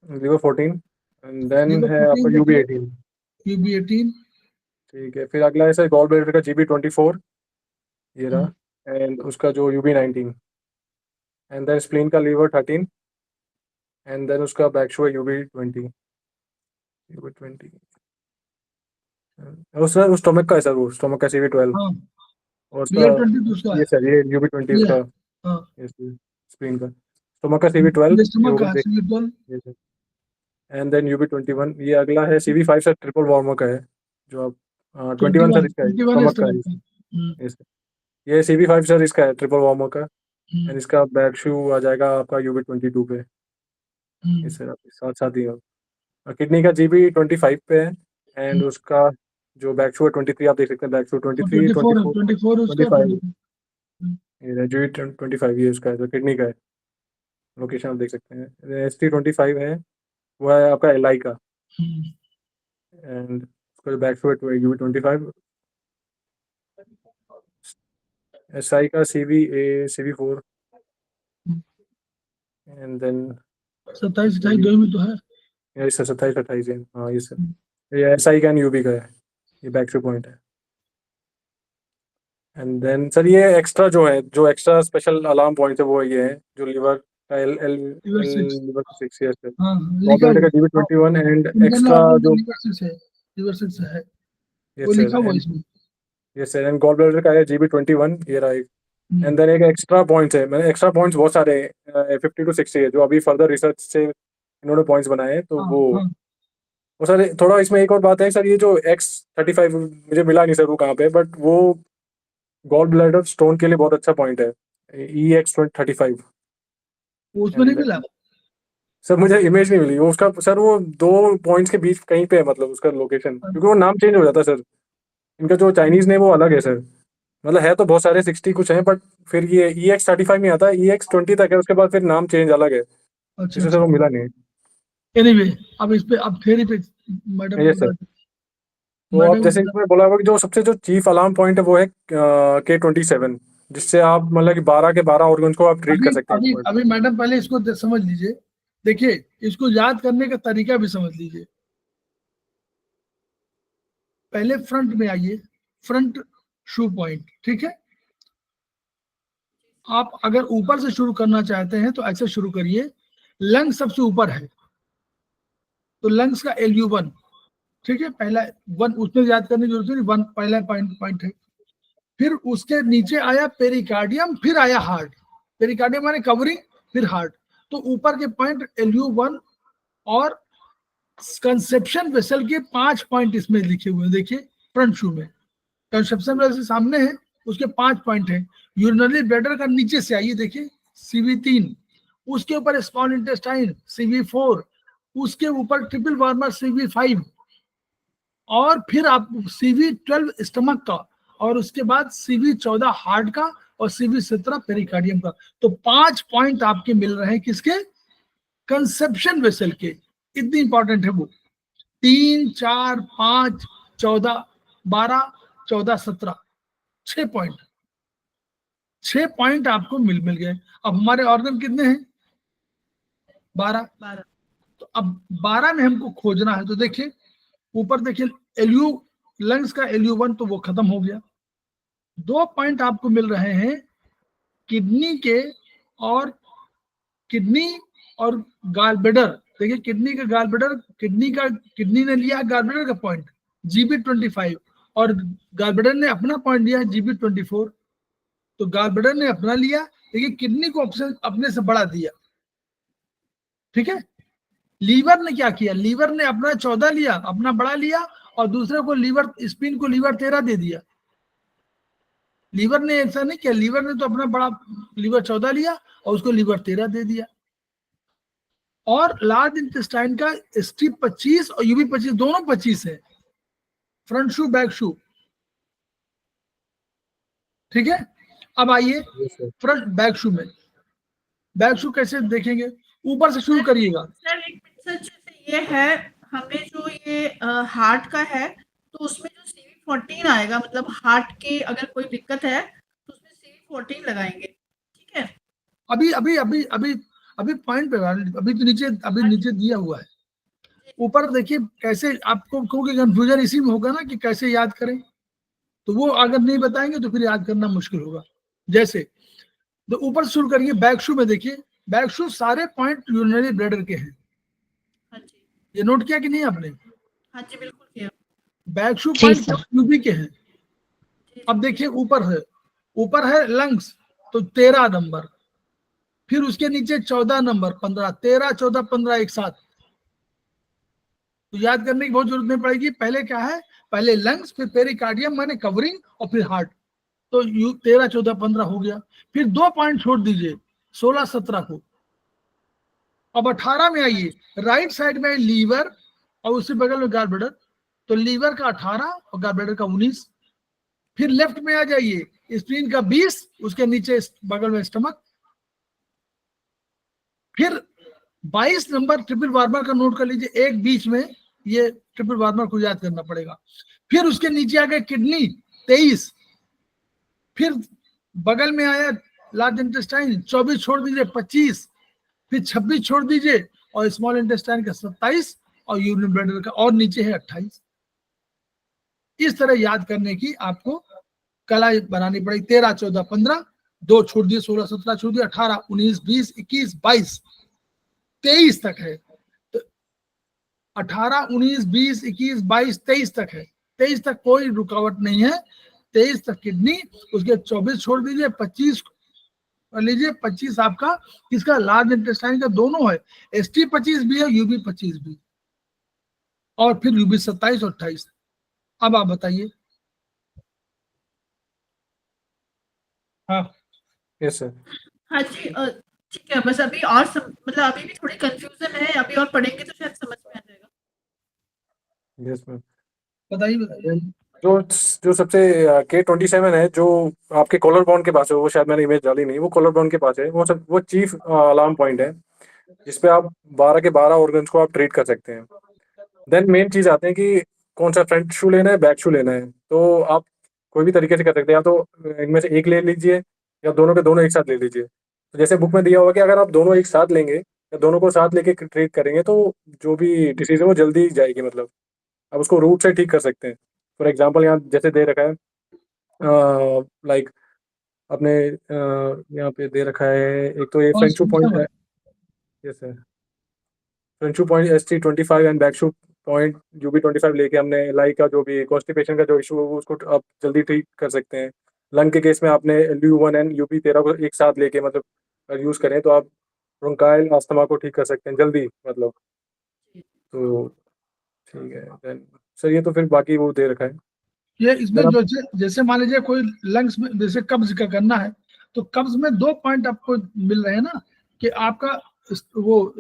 liver 14, एंड देन लिवर है 15 आपका देखिए, UB18। UB18। ठीक है, फिर अगला है सर गॉल ब्लैडर का GB24, ये रहा, एंड उसका जो UB19। एंड देन स्प्लीन का लीवर 13 एंड देन उसका बैक शो है UB20 उसका स्टोमक का है सर, वो स्टोमक का CV12 हाँ और उसका बियर 20 तो उसका ये है सर ये UB20 ये उसका है, हाँ स्प्लीन का, स्टोमक का CV12 ये ये स्टमक वो का है देख CV12 ये सर एंड देन UB21 ये अगला है CV5 सर, ट्रिपल वार्मर का है जो आप 21 सर इसका है 21 है स्टोमक का है स्टमक का। ये सर, ये CV5 सर इसका है ट्रिपल वार्मर का हम्म, एंड इसका बैक शू आ जाएगा आपका UB22 पे, हम्म। ये सर आपके साथ साथ ही किडनी का GB25 पे है एंड उसका जो बैक शू है 23 आप देख सकते हैं, बैक शू 23 24 24 उसका 25 हम्म, ये GB25 ये उसका है, तो किडनी का है, लोकेशन आप देख सकते हैं। ST25 है वो है आपका LI का हम्म, एंड उसका जो बैक शू है UB25, SI का CV4 एंड देन 27 दो में तो है। ये सर 27-28 है, हाँ ये सर ये SI का एंड UB का है, ये बैक शू पॉइंट है। एंड देन सर ये एक्स्ट्रा जो है, जो एक्स्ट्रा स्पेशल अलार्म पॉइंट है वो ये है जो लीवर का लीवर 6 लीवर 6 ईयर्स है, हाँ लिखा गॉलब्लैडर का हुआ हाँ, GB21 and Indian extra organ जो लीवर 6 है, लीवर 6 है ये वो लिखा सर हुआ है एंड इसमें। ये सर एंड गॉलब्लैडर का है GB21 ये रहा एक हम्म, एंड देन एक एक्स्ट्रा पॉइंट्स है, मैंने एक्स्ट्रा पॉइंट्स बहुत सारे 50 to 60 है जो अभी फर्दर रिसर्च से इन्होंने पॉइंट्स बनाए हैं, तो हाँ वो हाँ सर थोड़ा इसमें एक और बात है सर, ये जो X35 मुझे मिला नहीं सर वो कहाँ पे, बट वो गॉल ब्लैडर स्टोन के लिए बहुत अच्छा पॉइंट है EX35 वो उसमें नहीं एंड मिला। सर मुझे इमेज नहीं मिली वो उसका सर, वो दो पॉइंट्स के बीच कहीं पे है मतलब उसका लोकेशन, क्योंकि वो नाम चेंज हो जाता है सर, इनका जो चाइनीज नेम वो अलग है सर, मतलब है तो बहुत सारे 60 कुछ हैं, बट फिर ये EX35 नहीं आता, EX20 तक है, उसके बाद फिर नाम चेंज अलग है, अच्छा इसलिए सर अच्छा वो मिला नहीं। एनीवे अब इस पे अब थ्योरी पे मैडम ये को सर बता तो आप मैडम को जैसे बता इसमें बोला हुआ कि जो सबसे जो चीफ अलार्म पॉइंट है वो है K27, जिससे आप मतलब कि 12 के 12 ऑर्गन्स को आप ट्रीट अभी कर सकते हैं इस अभी point अभी मैडम पहले इसको समझ लीजिए। देखिए इसको याद करने का तरीका भी समझ लीजिए। पहले फ्रंट में आइए, फ्रंट शू पॉइंट, ठीक है। आप अगर ऊपर से शुरू करना चाहते हैं तो ऐसे शुरू करिए, लंग सबसे ऊपर है तो लंग्स का LU1, ठीक है, पहला वन, उसमें याद करने की जरूरत नहीं, वन पहला पॉइंट है। फिर उसके नीचे आया पेरिकार्डियम, फिर आया हार्ट, पेरिकार्डियम माने कवरिंग, फिर हार्ट। तो ऊपर के पॉइंट LU1 और कंसेप्शन वेसल के 5 पॉइंट इसमें लिखे हुए हैं, देखिए फ्रंट शू में कंसेप्शन वेसल सामने है, उसके 5 पॉइंट है। यूरिनरी ब्लैडर का नीचे से आइए, देखिए CV3, उसके ऊपर स्मॉल इंटेस्टाइन CV4, उसके ऊपर ट्रिपल वार्मर CV5, और फिर आप CV12 स्टमक का, और उसके बाद CV14 हार्ट का, और CV17 पेरिकार्डियम का। तो 5 पॉइंट आपके मिल रहे हैं किसके, कंसेप्शन वेसल के। इतनी इंपॉर्टेंट है वो, 3 4 5 14 12 14 17, 6 पॉइंट, 6 पॉइंट आपको मिल गए। अब हमारे ऑर्गन कितने हैं, 12। 12 तो अब 12 में हमको खोजना है, तो देखिए ऊपर देखिए LU, लंग्स का LU1 तो वो खत्म हो गया। 2 पॉइंट आपको मिल रहे हैं किडनी के, और किडनी और गालब्लेडर। देखिए किडनी का गालब्लेडर, किडनी ने लिया गालब्लेडर का पॉइंट GB25, और गालब्लेडर ने अपना पॉइंट लिया GB24। तो गालब्लेडर ने अपना लिया, देखिए किडनी को अपने से बढ़ा दिया, ठीक है। लीवर ने क्या किया, लीवर ने अपना 14 लिया, अपना बड़ा लिया, और दूसरे को लीवर, स्पिन को लीवर 13 दे दिया। लीवर ने ऐसा नहीं किया, लीवर ने तो अपना बड़ा लीवर 14 लिया और उसको लीवर 13 दे दिया। और लार्ज इंटेस्टाइन का ST25 और UB25 दोनों 25 है, फ्रंट शू बैक शू, ठीक है। अब आइए फ्रंट बैक शू में, बैक शू कैसे देखेंगे, ऊपर से शुरू करिएगा। सर एक पिक्चर जैसे ये है, हमें जो ये हार्ट का है तो उसमें जो CV14 आएगा, मतलब हार्ट के अगर कोई दिक्कत है तो उसमें CV14 लगाएंगे, ठीक है। अभी अभी अभी अभी अभी पॉइंट पे, अभी तो नीचे, अभी नीचे दिया हुआ है। ऊपर देखिए कैसे आपको, क्योंकि कंफ्यूजन इसी में होगा ना कि कैसे याद करें, तो वो अगर नहीं बताएंगे तो फिर याद करना मुश्किल होगा। जैसे तो ऊपर से शुरू करिए, बैक शू में देखिए, बैक शू सारे पॉइंट यूरिनरी ब्लैडर के हैं। हाँ जी, ये नोट किया कि नहीं आपने? हाँ जी, बिल्कुल किया। बैक शू जी पॉइंट सर। यूबी के हैं। जी, अब देखिए ऊपर है लंग्स, तो 13 नंबर, फिर उसके नीचे 14 नंबर, 15, 13, 14, 15 एक साथ। तो याद करने की बहुत जरूरत नहीं पड़ेगी। पहले क्या है, पहले लंग्स, फिर पेरिकार्डियम माने कवरिंग, और फिर हार्ट। तो 13, 14, 15 हो गया। फिर 2 पॉइंट छोड़ दीजिए 16, 17 को। अब 18 में आइए, राइट साइड में लीवर और उसके बगल में गॉल ब्लैडर, तो लीवर का 18 और गॉल ब्लैडर का 19। फिर लेफ्ट में आ जाइए, स्प्लीन का 20, उसके नीचे बगल में स्टमक। फिर 22 नंबर ट्रिपल वार्मर का नोट कर लीजिए, एक बीच में, ये ट्रिपल वार्मर को याद करना पड़ेगा। फिर उसके नीचे आ गए किडनी 23, फिर बगल में आया लार्ज इंटेस्टाइन 24 छोड़ दीजिए 25, फिर 26 छोड़ दीजिए, और स्मॉल इंटेस्टाइन का 27, और यूरिन ब्लैडर का और नीचे है 28। इस तरह याद करने की आपको कला बनानी पड़ेगी। 13, 14, 15, 2 छोड़ दिए, 16, 17 छोड़ दिए, 18, 19, 20, 21, 22, 23 तक है। तो 18, 19, 20, 21, 22, 23 तक है। 23 तक कोई रुकावट नहीं है। 23 तक किडनी, उसके 24 छोड़ दीजिए, 25 लीजिए। 25 आपका किसका, लार्ज इंटेस्टाइन का दोनों है, ST 25 भी है, UB 25 भी, और फिर UB 27 और 28। अब आप बताइए। हाँ यस सर। हाँ जी, ठीक है, बस अभी और मतलब अभी भी थोड़ी कंफ्यूजन है, अभी और पढ़ेंगे तो शायद समझ में आ जाएगा। Yes ma'am. बताइए। जो जो सबसे K27 है, जो आपके कॉलर बॉन के पास है, वो शायद मैंने इमेज डाली नहीं, वो कॉलर बॉन के पास है, वो चीफ अलार्म पॉइंट है, जिसपे आप 12 के 12 ऑर्गन्स को आप ट्रीट कर सकते हैं। देन मेन चीज आते हैं कि कौन सा फ्रंट शू लेना है, बैक शू लेना है। तो आप कोई भी तरीके से कर सकते हैं, या तो इनमें से एक ले लीजिए, या दोनों के दोनों एक साथ ले लीजिए। तो जैसे बुक में दिया हुआ कि अगर आप दोनों एक साथ लेंगे, या दोनों को साथ लेके ट्रीट करेंगे, तो जो भी डिसीज है वो जल्दी जाएगी। मतलब आप उसको रूट से ठीक कर सकते हैं। फॉर एग्जाम्पल यहाँ जैसे दे रखा है, लाइक अपने यहाँ पे दे रखा है, एक तो ये कौन फ्रंट शू सी पॉइंट संख्या है। Yes sir. Front shoe point ST25 and back shoe point UB25 लेके हमने एलआई का जो भी कॉन्स्टिपेशन का जो इशू है, वो उसको आप जल्दी ठीक कर सकते हैं। लंग के केस में आपने LU1 एंड UB13 को एक साथ लेके मतलब अगर यूज़ करें, तो आप ब्रोंकाइल अस्थमा को ठीक कर सकते हैं जल्दी। मतलब तो ठीक है। देन सर ये तो फिर बाकी वो दे रखा है। ये इसमें देन आप जो जैसे मान लीजिए कोई लंग्स में जैसे कब्ज का करना है, तो कब्ज में 2 पॉइंट आपको मिल रहे हैं ना, कि आपका वो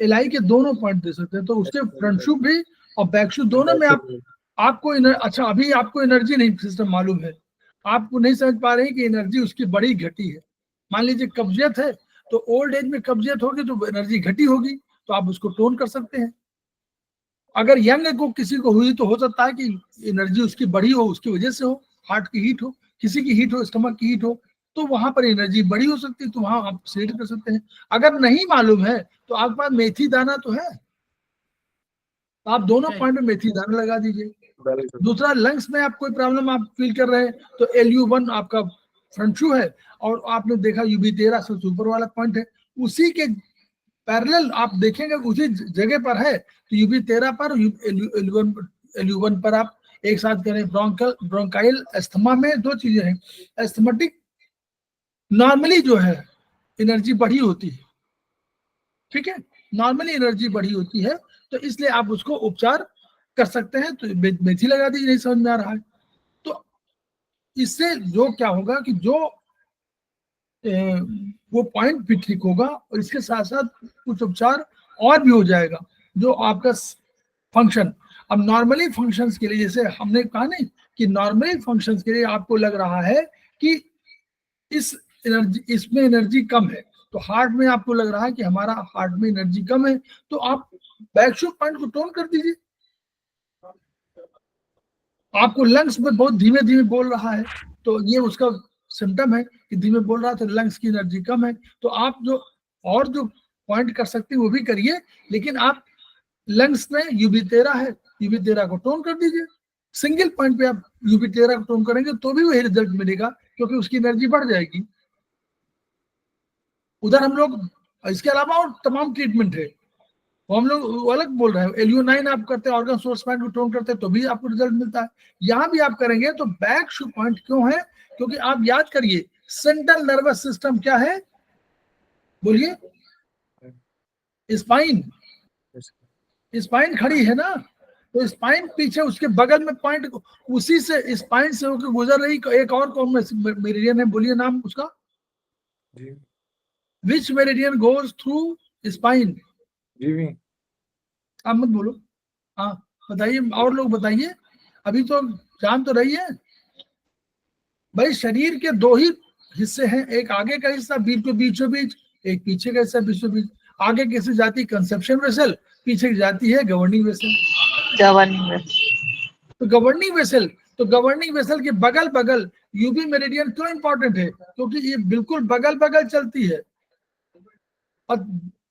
एलआई के दोनों पॉइंट दे सकते हैं। तो उसके फ्रंट शू भी और बैक शू दोनों में आपको अच्छा, अभी आपको एनर्जी नहीं सिस्टम मालूम है, आपको नहीं समझ पा रहे हैं कि एनर्जी उसकी बड़ी घटी है। मान लीजिए कब्जियत है, तो ओल्ड एज में कब्जियत होगी तो एनर्जी घटी होगी, तो आप उसको टोन कर सकते हैं। अगर यंग को किसी को हुई तो हो सकता है कि एनर्जी उसकी बढ़ी हो, उसकी वजह से हो, हार्ट की हीट हो, किसी की हीट हो, स्टमक की हीट हो, तो वहां पर एनर्जी बढ़ी हो सकती है, तो वहां आप सेट कर सकते हैं। अगर नहीं मालूम है तो आपके पास मेथी दाना तो है, तो आप दोनों पॉइंट में मेथी दाना लगा दीजिए। दूसरा, लंग्स में आप कोई प्रॉब्लम आप फील कर रहे हैं, तो LU1 आपका फ्रंट शू है, और आपने देखा UB13 सबसे ऊपर वाला पॉइंट है, उसी के पैरेलल आप देखेंगे उसी जगह पर है, तो UB13 पर LU1 पर आप एक साथ करें। ब्रोंकाइल अस्थमा में 2 चीजें हैं, एस्थमेटिक नॉर्मली जो है एनर्जी बढ़ी होती है, ठीक है, नॉर्मली एनर्जी बढ़ी होती है, तो इसलिए आप उसको उपचार कर सकते हैं। तो मेथी लगा दीजिए, नहीं समझ में आ रहा है तो इससे जो क्या होगा कि जो वो पॉइंट भी ठीक होगा, और इसके साथ साथ कुछ उपचार और भी हो जाएगा जो आपका फंक्शन। अब नॉर्मली फंक्शंस के लिए, जैसे हमने कहा नहीं कि नॉर्मली फंक्शंस के लिए आपको लग रहा है कि इसमें एनर्जी कम है, तो हार्ट में आपको लग रहा है कि हमारा हार्ट में एनर्जी कम है, तो आप बैक शू पॉइंट को टोन कर दीजिए। आपको लंग्स में बहुत धीमे धीमे बोल रहा है, तो ये उसका सिम्टम है कि धीमे बोल रहा है, तो लंग्स की एनर्जी कम है। तो आप जो पॉइंट कर सकते हैं वो भी करिए, लेकिन आप लंग्स में UB13 है, UB13 को टोन कर दीजिए। सिंगल पॉइंट पे आप UB13 को टोन करेंगे तो भी वही रिजल्ट मिलेगा, क्योंकि उसकी एनर्जी बढ़ जाएगी। उधर हम लोग इसके अलावा और तमाम ट्रीटमेंट है, वो हम लोग वो अलग बोल रहे हैं। LU9 आप करते हैं, ऑर्गन सोर्स पॉइंट को टोन करते हैं तो भी आपको रिजल्ट मिलता है। यहाँ भी आप करेंगे तो बैक शू पॉइंट क्यों है? क्योंकि आप याद करिए सेंट्रल नर्वस सिस्टम क्या है, बोलिए, स्पाइन, स्पाइन खड़ी है ना, तो स्पाइन पीछे उसके बगल में पॉइंट, उसी से स्पाइन से होकर गुजर रही एक और कौन मेरिडियन है, बोलिए नाम उसका, जी विच मेरिडियन गोज थ्रू स्पाइन? जीवी। आप मत बोलो, हाँ बताइए, और लोग बताइए, अभी तो जान तो रही है भाई। शरीर के दो ही हिस्से हैं, एक आगे का हिस्सा बीच के बीचों बीच, एक पीछे का हिस्सा बीचों बीच। आगे किसी जाती कंसेप्शन वेसल, पीछे की जाती है गवर्निंग वेसल। तो गवर्निंग वेसल के बगल बगल यूबी मेरिडियन क्यों इंपॉर्टेंट है? क्योंकि ये बिल्कुल बगल बगल चलती है और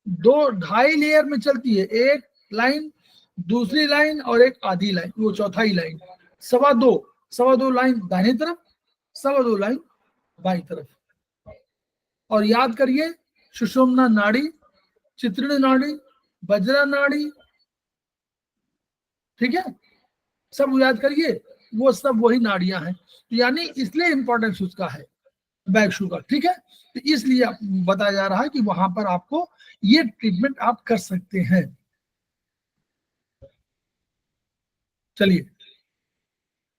2-2.5 लेयर में चलती है, एक लाइन, दूसरी लाइन और एक आधी लाइन, वो चौथाई लाइन, 2.25 लाइन दाहिनी तरफ, 2.25 लाइन बाई तरफ। और याद करिए सुषुम्ना नाड़ी, चित्रण नाड़ी, बज्रा नाड़ी, ठीक है, सब याद करिए, वो सब वही नाड़ियां हैं। तो यानी इसलिए इंपॉर्टेंस उसका है बैक शू का, ठीक है। तो इसलिए बताया जा रहा है कि वहां पर आपको ये ट्रीटमेंट आप कर सकते हैं। चलिए,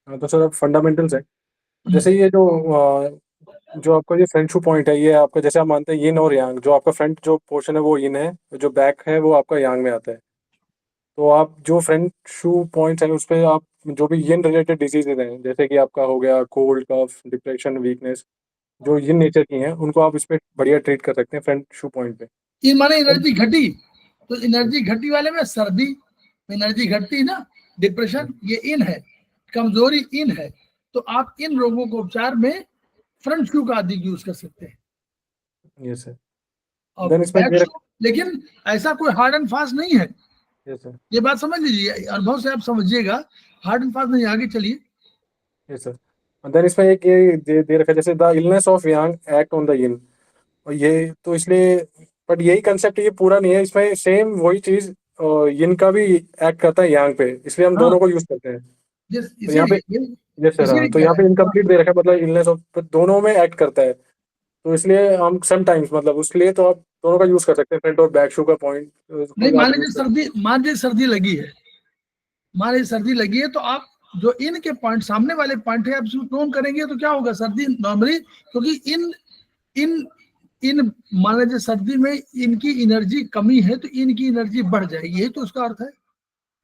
हाँ, तो सर अब फंडामेंटल्स है। जैसे ये जो आपका ये फ्रंट शू पॉइंट है, ये आपका जैसे आप मानते हैं यिन और यांग, जो आपका फ्रंट जो पोर्शन है वो यिन है, जो बैक है वो आपका यांग में आता है। तो आप जो फ्रंट शू पॉइंट्स हैं उस पर आप जो भी यिन रिलेटेड डिजीजेज हैं, जैसे कि आपका हो गया कोल्ड, कफ, डिप्रेशन, वीकनेस, जो यिन नेचर की हैं उनको आप इस पर बढ़िया ट्रीट कर सकते हैं फ्रंट शू पॉइंट पे। ये माने एनर्जी घटी, तो एनर्जी घटी वाले में सर्दी, एनर्जी घटती ना, डिप्रेशन, ये इन है, कमजोरी इन है। तो आप इन रोगों को उपचार में फ्रंट शू का अधिक यूज कर सकते हैं। Yes sir. और देन इसमें बैक शू, लेकिन ऐसा कोई हार्ड एंड फास्ट नहीं है, यस सर, ये बात समझ लीजिए, अनुभव से आप समझिएगा, हार्ड एंड फास्ट नहीं। आगे चलिए। Yes sir. देन इसमें एक ये दे रखा है जैसे the illness of yang act on the yin, और ये तो इसलिए, बट यही कंसेप्ट ये पूरा नहीं है, इसमें सेम वही चीज यिन का भी एक्ट करता है यांग पे, इसलिए हम दोनों को यूज करते हैं। तो यहाँ पे यस सर, हाँ, तो यहाँ पे इनकम्प्लीट दे रखा है, मतलब इलनेस ऑफ दोनों में एक्ट करता है, तो इसलिए हम समटाइम्स मतलब उसके तो आप दोनों का यूज कर सकते हैं, फ्रंट और बैक शू का पॉइंट। नहीं, मान लीजिए सर्दी लगी है, मान लीजिए सर्दी लगी है, तो आप जो इन के पॉइंट, सामने वाले पॉइंट है, आप इसको टोन करेंगे तो क्या होगा? सर्दी नॉर्मली, क्योंकि इन इन इन मान लीजिए सर्दी में इनकी एनर्जी कमी है तो इनकी एनर्जी बढ़ जाएगी, यही तो उसका अर्थ है।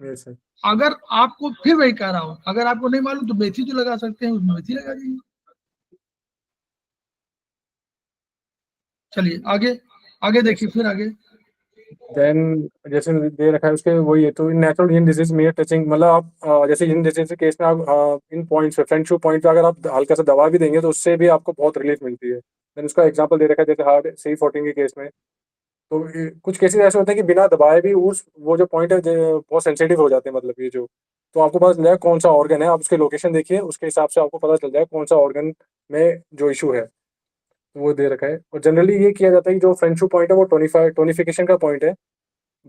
Yes sir. अगर आपको, फिर वही कह रहा हूं, अगर आपको नहीं मालूम तो मेथी तो लगा सकते हैं, उसमें मेथी लगा दीजिए। चलिए आगे, आगे देखिए, फिर आगे। देन जैसे दे रखा है उसके वही है, तो in natural yin disease mayor touching, मतलब आप जैसे यिन डिजीज के केस में आप इन पॉइंट्स पे, फ्रंट शू पॉइंट पे अगर आप हल्का सा दबा भी देंगे तो उससे भी आपको बहुत रिलीफ मिलती है। देन उसका एग्जांपल दे रखा है जैसे हार्ड C14 के केस में, तो कुछ केसेस ऐसे होते हैं कि बिना दबाए भी उस वो जो पॉइंट है बहुत सेंसिटिव हो जाते हैं, मतलब ये जो, तो आपको पता चल जाएगा कौन सा ऑर्गन है, आप उसके लोकेशन देखिए, उसके हिसाब से आपको पता चल जाएगा कौन सा ऑर्गन में जो इशू है, तो वो दे रखा है। और जनरली ये किया जाता है कि जो फ्रंट शू पॉइंट है वो टोनिफिकेशन का पॉइंट है,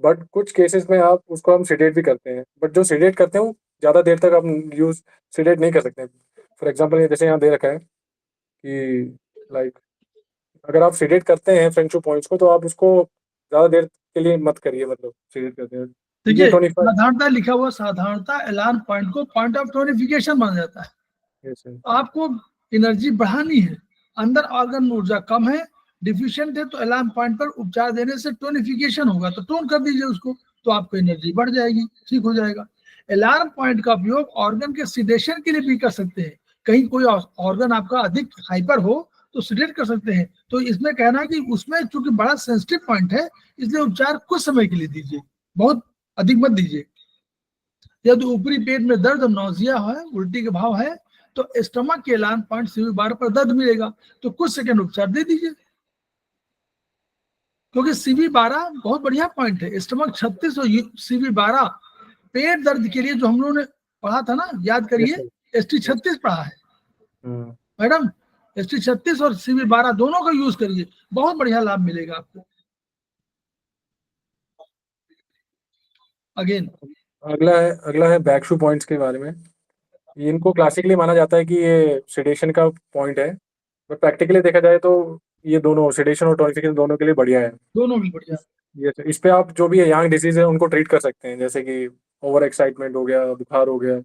बट कुछ केसेस में आप उसको हम सीडेट भी करते हैं, बट जो सीडेट करते हैं वो ज़्यादा देर तक आप यूज सीडेट नहीं कर सकते। फॉर एग्जांपल ये जैसे यहाँ दे रखा है कि लाइक अगर आप सीडेट करते हैं फ्रंट शू पॉइंट्स को तो आप उसको ज़्यादा देर के लिए मत करिए, मतलब सीडेट करते हैं। देखिए, 25 साधारणता लिखा हुआ, साधारणता अलार्म पॉइंट को पॉइंट ऑफ टोनिफिकेशन माना जाता है। Yes sir. आपको एनर्जी बढ़ानी है, अंदर ऑर्गन में ऊर्जा कम है, डिफिशिएंट है, तो अलार्म पॉइंट पर उपचार देने से टोनिफिकेशन होगा, तो टोन कर दीजिए उसको, तो आपको एनर्जी बढ़ जाएगी, ठीक हो जाएगा। अलार्म पॉइंट का उपयोग ऑर्गन के सिडेशन के लिए भी कर सकते हैं। कहीं कोई ऑर्गन आपका अधिक हाइपर हो तो सिडेट कर सकते हैं। तो इसमें कहना कि उसमें चूंकि बड़ा सेंसिटिव पॉइंट है, इसलिए उपचार कुछ समय के लिए दीजिए, बहुत अधिक मत दीजिए। यदि ऊपरी पेट में दर्द, नौजिया है, उल्टी के भाव है, तो स्टमक के अलार्म पॉइंट CV12 पर दर्द मिलेगा, तो कुछ सेकंड उपचार दे दीजिए, क्योंकि CV12 बहुत बढ़िया पॉइंट है। स्टमक 36 और CV12 पेट दर्द के लिए जो हम लोगों ने पढ़ा था ना, याद करिए, ST 36 पढ़ा है मैडम, ST36 और CV12 दोनों का यूज करिए, बहुत बढ़िया लाभ मिलेगा आपको। अगेन अगला है बैक शू पॉइंट्स के बारे में। इनको क्लासिकली माना जाता है कि ये सेडेशन का पॉइंट है, बट प्रैक्टिकली देखा जाए तो ये दोनों सेडेशन और टॉनिफिकेशन दोनों के लिए बढ़िया है। दोनों भी बढ़िया। ये इस पे आप जो भी यंग डिसीज है उनको ट्रीट कर सकते हैं, जैसे कि ओवर एक्साइटमेंट हो गया, बुखार हो गया।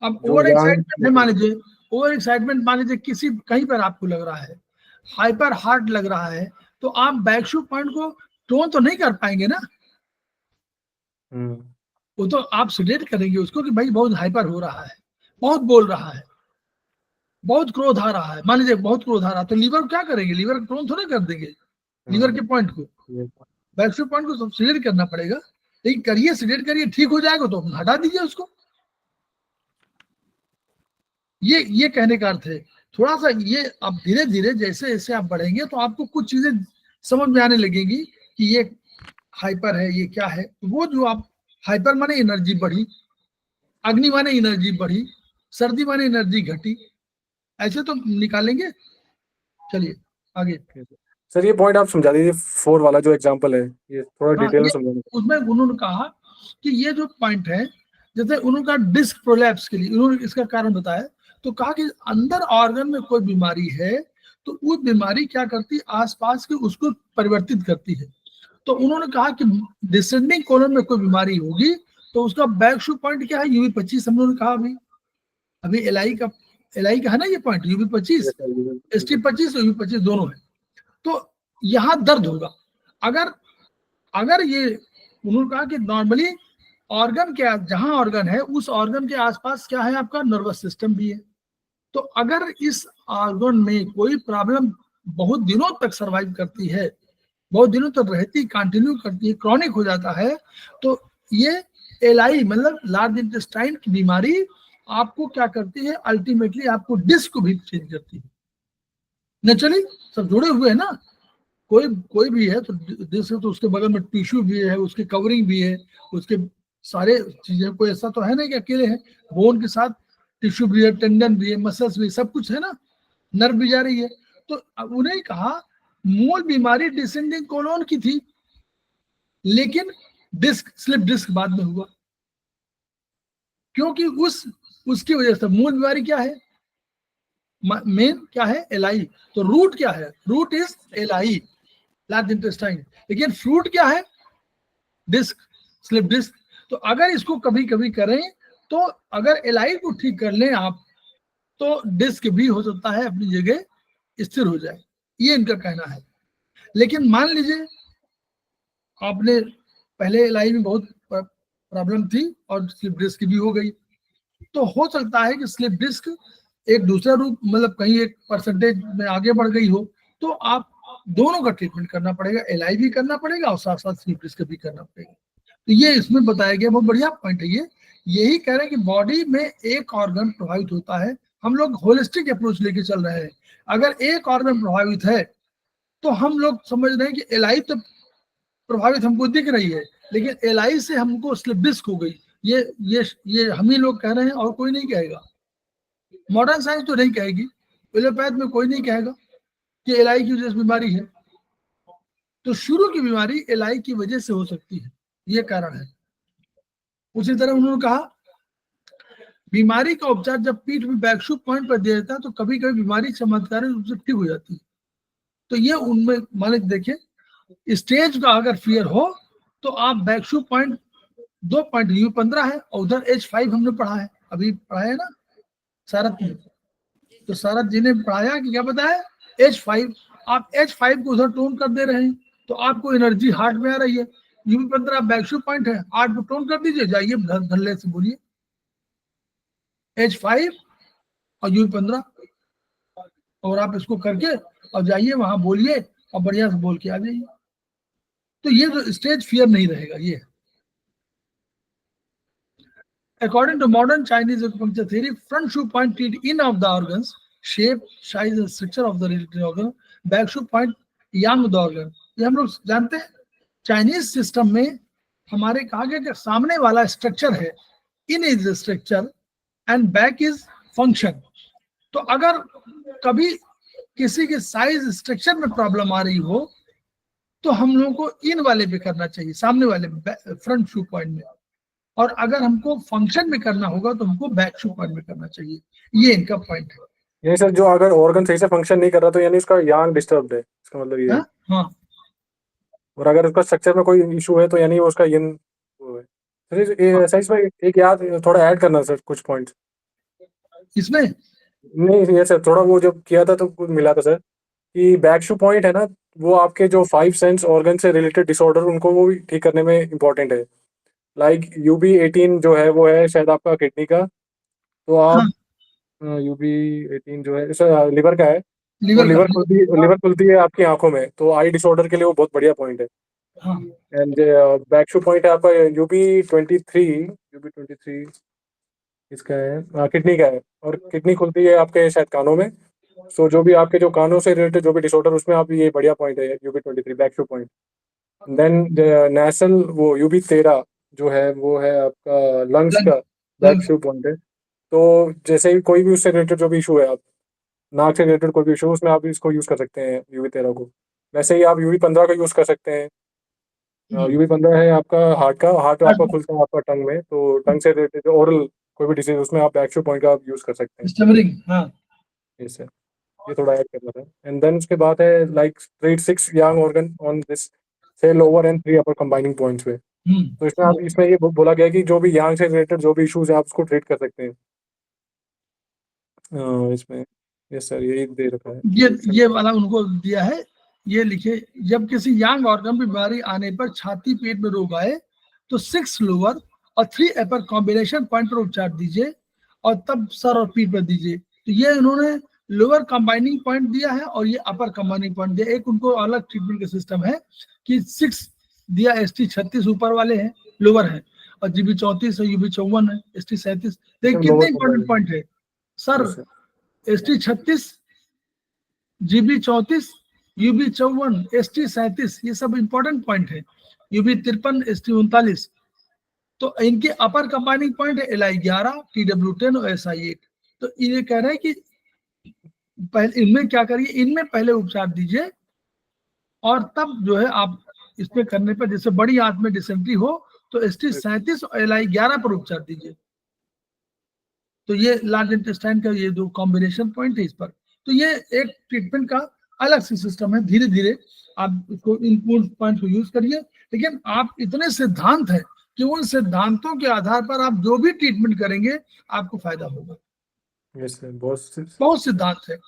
अब जो ओवर young- एक्साइटमेंट है, मान लीजिए ओवर एक्साइटमेंट, मान लीजिए किसी कहीं पर आपको लग रहा है, हाइपर हार्ट लग रहा है, तो आप बैक शू पॉइंट को टोन तो नहीं कर पाएंगे ना, वो तो आप सिलेक्ट करेंगे उसको कि भाई बहुत हाइपर हो रहा है, बहुत बोल रहा है, बहुत क्रोध आ रहा है, मान लीजिए बहुत क्रोध आ रहा है, तो लीवर क्या करेंगे, लीवर का टोन थोड़ा कर देंगे, लीवर के पॉइंट को, बैक शू पॉइंट को सिलेक्ट करना पड़ेगा। लेकिन करिए, सिलेक्ट करिए, ठीक हो जाएगा तो हटा दीजिए उसको। ये कहने का अर्थ है। थोड़ा सा ये आप धीरे धीरे जैसे जैसे आप बढ़ेंगे तो आपको कुछ चीजें समझ में आने लगेंगी कि ये हाइपर है, ये क्या है। वो जो आप हाइपर माने एनर्जी बढ़ी, अग्नि माने एनर्जी बढ़ी, सर्दी माने एनर्जी घटी, ऐसे तो निकालेंगे। चलिए आगे। सर ये पॉइंट आप समझा दीजिए, 4 वाला जो एग्जांपल है, ये थोड़ा डिटेल में समझाइए। उसमें उन्होंने कहा कि ये जो पॉइंट है, जैसे उन्होंने डिस्क प्रोलैप्स के लिए उन्होंने इसका कारण बताया, तो कहा कि अंदर ऑर्गन में कोई बीमारी है तो वो बीमारी क्या करती है, आसपास के उसको परिवर्तित करती है। तो उन्होंने कहा कि डिसेंडिंग कोलन में कोई बीमारी होगी तो उसका बैक शू पॉइंट क्या है, UV25। हम लोगों ने कहा अभी एलआई का है ना ये पॉइंट, UV25, ST25 और UV25 दोनों है। तो यहाँ दर्द होगा, अगर ये उन्होंने कहा कि नॉर्मली ऑर्गन के जहां ऑर्गन है उस ऑर्गन के आसपास क्या है, आपका नर्वस सिस्टम भी है। तो अगर इस ऑर्गन में कोई प्रॉब्लम बहुत दिनों तक सरवाइव करती है, बहुत दिनों तक रहती, कंटिन्यू करती है, क्रॉनिक हो जाता है, तो ये एलआई मतलब लार्ज इंटेस्टाइन की बीमारी आपको क्या करती है, अल्टीमेटली आपको डिस्क को भी चेंज करती है। नेचुरली सब जुड़े हुए हैं ना, कोई भी है तो डिस्क, तो उसके बगल में टिश्यू भी है, उसकी कवरिंग भी है, उसके सारे चीजें, कोई ऐसा तो है नहीं कि अकेले है, बोन के साथ टिश्यू भी है, टेंडन भी है, मसल्स भी, सब कुछ है ना, नर्व भी जा रही है। तो उन्हें कहा मूल बीमारी डिसेंडिंग कोलोन की थी, लेकिन डिस्क स्लिप डिस्क बाद में हुआ, क्योंकि उसकी वजह से मूल बीमारी क्या है, मेन क्या है, एलआई। तो रूट क्या है, root is LI, large intestine, लेकिन फ्रूट क्या है, डिस्क, स्लिप डिस्क। तो अगर इसको कभी कभी करें तो अगर एलआई को ठीक कर लें आप, तो डिस्क भी हो सकता है अपनी जगह स्थिर हो जाए, ये इनका कहना है। लेकिन मान लीजिए आपने पहले एलआई में बहुत प्रॉब्लम थी और स्लिप डिस्क की भी हो गई, तो हो सकता है कि स्लिप डिस्क एक दूसरा रूप, मतलब कहीं एक परसेंटेज में आगे बढ़ गई हो, तो आप दोनों का ट्रीटमेंट करना पड़ेगा, एलआई भी करना पड़ेगा और साथ साथ स्लिप डिस्क भी करना पड़ेगा। तो ये इसमें बताया गया, बहुत बढ़िया पॉइंट है ये। यही कह रहे हैं कि बॉडी में एक ऑर्गन प्रभावित होता है, हम लोग होलिस्टिक अप्रोच लेके चल रहे हैं। अगर एक ऑर्गन प्रभावित है तो हम लोग समझ रहे हैं कि एलआई तो प्रभावित हमको दिख रही है, लेकिन एलआई से हमको स्लिप डिस्क हो गई, ये हम ही लोग कह रहे हैं और कोई नहीं कहेगा। मॉडर्न साइंस तो नहीं कहेगी, एलोपैथ में कोई नहीं कहेगा कि एलआई की वजह से बीमारी है। तो शुरू की बीमारी एलआई की वजह से हो सकती है, ये कारण है। उसी तरह उन्होंने कहा बीमारी का उपचार जब पीठ में बैक शू पॉइंट पर दिया जाता है तो कभी कभी बीमारी चमत्कारी रूप से ठीक हो जाती है। तो ये उनमें मान देखिए, स्टेज का अगर फियर हो तो आप बैक शू पॉइंट 2 पॉइंट U15 है और उधर H5 हमने पढ़ा है, अभी पढ़ा है ना सारथ में। तो सारथ जी ने पढ़ाया कि क्या बताया, H5, आप H5 को उधर टोन कर दे रहे हैं तो आपको एनर्जी हार्ट में आ रही है। U15 बैक शू पॉइंट है, 8 को टोन कर दीजिए, जाइए धल्ले से बोलिए H5 और U15, और आप इसको करके और जाइए वहां बोलिए और बढ़िया से बोल के आ जाइए। तो ये जो स्टेज फियर नहीं रहेगा। ये according to modern Chinese acupuncture theory, front shoe point treat in of the organs, shape, size and structure of the related organ, back shoe point yang of the organ। ये हम लोग जानते हैं, Chinese system में हमारे कहा गया कि सामने वाला स्ट्रक्चर है, in is structure and back is function. तो अगर कभी किसी के साइज स्ट्रक्चर में प्रॉब्लम आ रही हो तो हम लोगों को इन वाले पे करना चाहिए, सामने वाले फ्रंट शू पॉइंट में, और अगर हमको फंक्शन में करना होगा तो हमको बैक शू पॉइंट में करना चाहिए। ये इनका पॉइंट है। यानी सर जो अगर ऑर्गन सही से फंक्शन नहीं कर रहा तो यानी उसका यांग डिस्टर्ब्ड है, इसका मतलब ये है। हाँ, और अगर उसका स्ट्रक्चर में कोई इशू है तो यानी वो उसका यिन वो है। सर इसमें एक याद थोड़ा ऐड करना सर, कुछ पॉइंट्स इसमें नहीं ये सर थोड़ा वो जब किया था तो कुछ मिला था सर कि बैक शू पॉइंट है ना, वो आपके जो 5 सेंस ऑर्गन से रिलेटेड डिसऑर्डर उनको वो भी ठीक करने में इम्पोर्टेंट है। लाइक UB18 जो है वो है शायद आपका किडनी का, तो आप UB18 जो है लिवर का है, तो लीवर लिवर खुलती है आपकी आंखों में, तो आई डिसऑर्डर के लिए वो बहुत बढ़िया पॉइंट है। हाँ, एंड बैक शू पॉइंट है आपका UB23 इसका है किडनी का है, और किडनी खुलती है आपके शायद कानों में। सो जो भी आपके जो कानों से रिलेटेड जो भी डिसऑर्डर उसमें आप ये बढ़िया पॉइंट है UB23 बैक शू पॉइंट। देन नेशनल वो UB13 जो है वो है आपका लंग्स का बैक शू पॉइंट है। तो जैसे ही कोई भी उससे रिलेटेड जो भी इशू है, आप नाक से रिलेटेड कोई भी इशू उसमें आप इसको यूज़ कर सकते हैं UB13 को। वैसे ही आप UB15 का यूज़ कर सकते हैं। UB15 है आपका हार्ट आपका खुलता है आपका टंग में, तो टंग से रिलेटेड ओरल कोई भी डिसीज उसमें आप बैक शू पॉइंट का आप यूज़ कर सकते हैं। स्टमरिंग, हाँ, इससे ये थोड़ा ऐड करना था। एंड देन उसके बाद है like treat 6 yang organ on this से lower and 3 upper combining points पे। तो इसमें आप इसमें ये बोला गया है कि जो भी यांग से रिलेटेड जो भी इश्यूज है आप उसको ट्रीट कर सकते हैं। इसमें यस सर यही दे रखा है। ये वाला उनको दिया है, ये लिखे, जब किसी यांग ऑर्गन में बीमारी आने पर छाती पेट में रोग आए तो 6 लोअर और 3 अपर कॉम्बिनेशन पॉइंट पर उपचार दीजिए और तब सर और पीठ पर दीजिए। तो ये इन्होंने लोअर कंबाइनिंग पॉइंट दिया है और ये अपर कंबाइनिंग पॉइंट दिया। एक उनको अलग ट्रीटमेंट का सिस्टम है कि 6 दिया, ST36 ऊपर वाले हैं, लोअर है, और GB34 है, UB54 है, ST37। देखिए कितने इंपॉर्टेंट पॉइंट है sir. ST36, GB34, UB54, ST37 ये सब इंपॉर्टेंट पॉइंट है। UB53, ST39। तो इनके अपर कंबाइनिंग पॉइंट है LI11, TW10 और SI8। तो ये कह रहे हैं कि पहले इनमें क्या करिए, इनमें पहले उपचार दीजिए और तब जो है आप इसमें करने पर, जैसे बड़ी आंत में डिसेंट्री हो तो ST37 और LI11 पर उपचार दीजिए। तो ये लार्ज इंटेस्टाइन का ये जो कॉम्बिनेशन पॉइंट है इस पर, तो ये एक ट्रीटमेंट का अलग से सिस्टम है। धीरे धीरे आप इसको इन पॉइंट को यूज करिए, लेकिन आप इतने सिद्धांत हैं कि उन सिद्धांतों के आधार पर आप जो भी ट्रीटमेंट करेंगे आपको फायदा होगा। यस सर बहुत सिद्धांत है।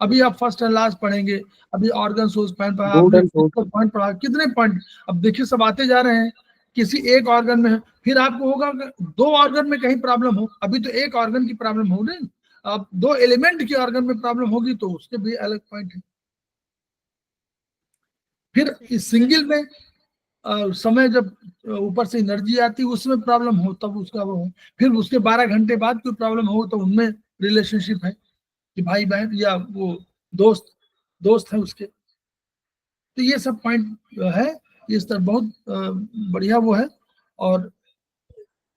अभी आप फर्स्ट एंड लास्ट पढ़ेंगे, अभी ऑर्गन सोर्स पॉइंट पढ़ा, आपने पॉइंट पढ़ा, कितने पॉइंट अब देखिए सब आते जा रहे हैं। किसी एक ऑर्गन में है, फिर आपको होगा 2 ऑर्गन में कहीं प्रॉब्लम हो, अभी तो एक ऑर्गन की प्रॉब्लम हो नहीं, अब 2 एलिमेंट की ऑर्गन में प्रॉब्लम होगी तो उसके भी अलग पॉइंट है। फिर इस सिंगल में समय जब ऊपर से एनर्जी आती है उसमें प्रॉब्लम हो तब उसका वो हो, फिर उसके 12 घंटे बाद कोई प्रॉब्लम हो तो उनमें रिलेशनशिप है कि भाई बहन या वो दोस्त है उसके। तो ये सब पॉइंट है, इस तरह बहुत बढ़िया वो है। और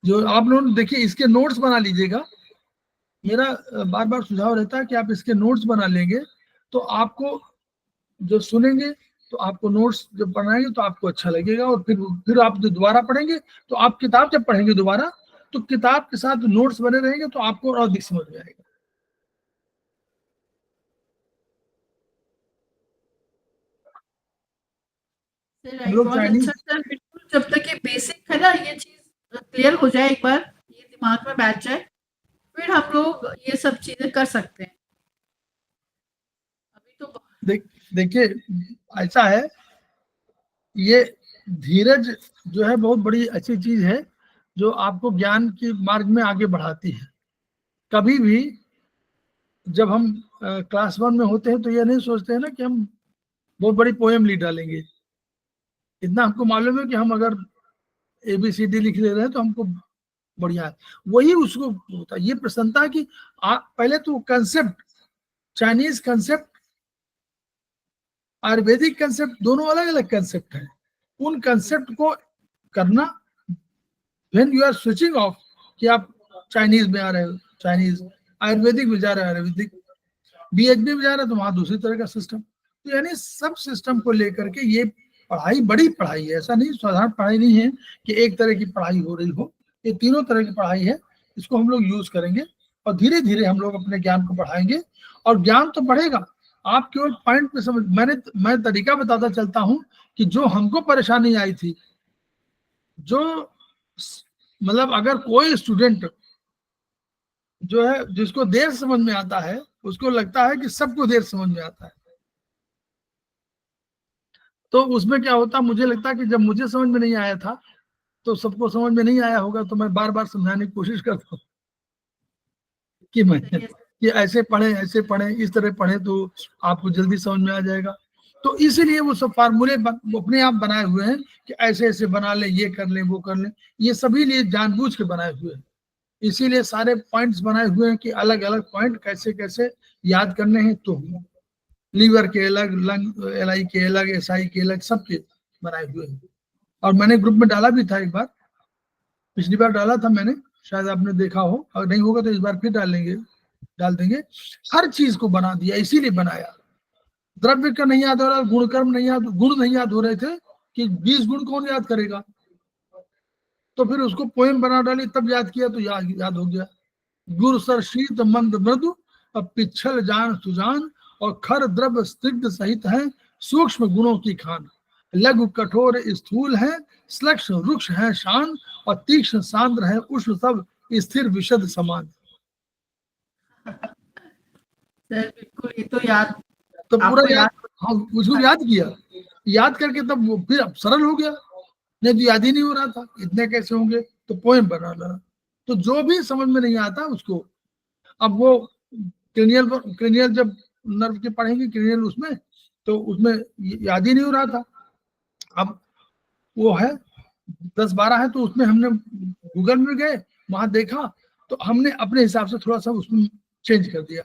जो आप लोग देखिए इसके नोट्स बना लीजिएगा। मेरा बार बार सुझाव रहता है कि आप इसके नोट्स बना लेंगे तो आपको जो सुनेंगे तो आपको नोट्स जब बनाएंगे तो आपको अच्छा लगेगा, और फिर आप जो दोबारा पढ़ेंगे तो आप किताब जब पढ़ेंगे दोबारा तो किताब के साथ नोट्स बने रहेंगे तो आपको और अधिक समझ में आएगा। अच्छा सर, बिल्कुल जब तक ये बेसिक है ना ये चीज क्लियर हो जाए, एक बार ये दिमाग में बैठ जाए, फिर हम लोग ये सब चीजें कर सकते हैं। अभी तो देखिए ऐसा है, ये धीरज जो है बहुत बड़ी अच्छी चीज है जो आपको ज्ञान के मार्ग में आगे बढ़ाती है। कभी भी जब हम क्लास 1 में होते हैं तो ये नहीं सोचते हैं ना कि हम बहुत बड़ी पोएम लिख डालेंगे। इतना हमको मालूम है कि हम अगर ABCD लिख ले रहे हैं तो हमको बढ़िया है, वही उसको होता है। ये प्रसन्नता है कि आप पहले तो concept, Chinese concept, Ayurvedic concept, दोनों अलग अलग कंसेप्ट हैं। उन कंसेप्ट को करना, when you are switching off कि आप चाइनीज में आ रहे हो चाइनीज, आयुर्वेदिक में जा रहे हो आयुर्वेदिक, बीएचडी में जा रहे हैं तो वहां दूसरी तरह का सिस्टम। तो यानी सब सिस्टम को लेकर के ये पढ़ाई बड़ी पढ़ाई है, ऐसा नहीं साधारण पढ़ाई नहीं है कि एक तरह की पढ़ाई हो रही हो, ये तीनों तरह की पढ़ाई है। इसको हम लोग यूज करेंगे और धीरे धीरे हम लोग अपने ज्ञान को बढ़ाएंगे और ज्ञान तो बढ़ेगा। आप केवल पॉइंट पे समझ, मैं तरीका बताता चलता हूं कि जो हमको परेशानी आई थी, जो मतलब अगर कोई स्टूडेंट जो है जिसको देर समझ में आता है उसको लगता है कि सबको देर समझ में आता है, तो उसमें क्या होता, मुझे लगता है कि जब मुझे समझ में नहीं आया था तो सबको समझ में नहीं आया होगा, तो मैं बार बार समझाने की कोशिश करता हूँ कि मैं कि ऐसे पढ़े इस तरह पढ़े तो आपको जल्दी समझ में आ जाएगा। तो इसीलिए वो सब फार्मूले अपने आप बनाए हुए हैं कि ऐसे ऐसे बना ले, ये कर ले, वो कर ले, ये सभी लिए जानबूझ के बनाए हुए हैं। इसीलिए सारे पॉइंट्स बनाए हुए हैं कि अलग अलग पॉइंट कैसे कैसे याद करने हैं। तो लीवर के अलग, लंग एलआई के अलग, एसआई के अलग, सबके बनाए हुए हैं। और मैंने ग्रुप में डाला भी था एक बार, पिछली बार डाला था मैंने, शायद आपने देखा हो, अगर नहीं होगा तो इस बार फिर डाल देंगे। हर चीज को बना दिया, इसीलिए बनाया। द्रव्य का नहीं याद हो रहा, गुणकर्म नहीं याद, गुण नहीं याद हो रहे थे कि 20 गुण कौन याद करेगा, तो फिर उसको पोएम बना डाली, तब याद किया तो याद हो गया। गुरु सर शीत मंद मृदु, अब पिछल जान सुजान, और खर द्रव्य स्निग्ध सहित है, सूक्ष्म गुणों की खान। लघु कठोर स्थूल है, श्लक्ष रुक्ष है शान, और तीक्ष्ण सांद्र है उष्ण सब, स्थिर विशद समान। सर बिल्कुल, ये तो याद, तो पूरा आपको याद, हाँ उसको याद किया, याद करके तब वो फिर अब सरल हो गया, नहीं तो याद ही नहीं हो रहा था, इतने कैसे होंगे, तो पोएम बना डाला। तो जो भी समझ में नहीं आता उसको, अब वो क्रेनियल जब नर्व के पढ़ेंगे क्रेनियल, उसमें तो उसमें याद ही नहीं हो रहा था। अब वो है 10-12 है, तो उसमें हमने गूगल में गए, वहां देखा, तो हमने अपने हिसाब से थोड़ा सा उसमें चेंज कर दिया।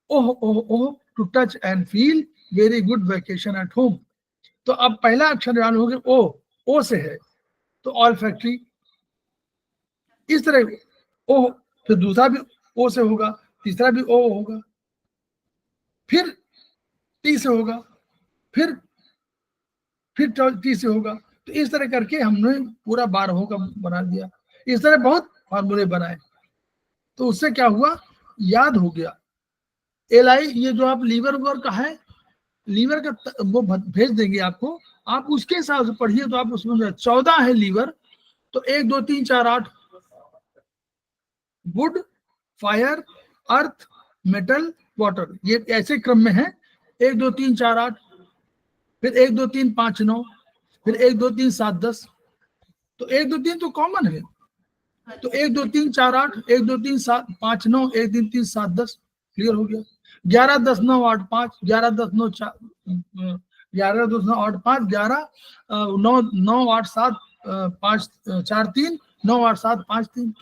Oh oh oh to touch and feel, very good vacation at home. तो अब पहला अक्षर याद हो गया, ओ से है तो ऑल फैक्ट्री, इस तरह ओ, फिर दूसरा भी ओ से होगा, तीसरा भी ओ होगा, फिर टी से होगा, फिर टी से होगा। तो इस तरह करके हमने पूरा 12 का बना दिया। इस तरह बहुत फार्मूले बनाए, तो उससे क्या हुआ, याद हो गया। एलआई, ये जो आप लीवर वर्क का है, लीवर का वो भेज देंगे आपको, आप उसके हिसाब से पढ़िए, तो आप उसमें 14 है लीवर, तो 1 2 3 4 8 would, fire, earth, metal, water, ये ऐसे क्रम में है। 1 2 3 4 8, फिर 1 2 3 5 9, फिर 1 2 3 7 10, तो 1 2 3 तो कॉमन है, तो 1 2 3 4 8, 1 2 3 7 5 9, 1 2 3 7 10, क्लियर हो गया। 11 10 9 8 5, 11 10 9 4, 11 10 9 8 5, 11 9 9 8 7 5 4 3, 9 8 7 5 3,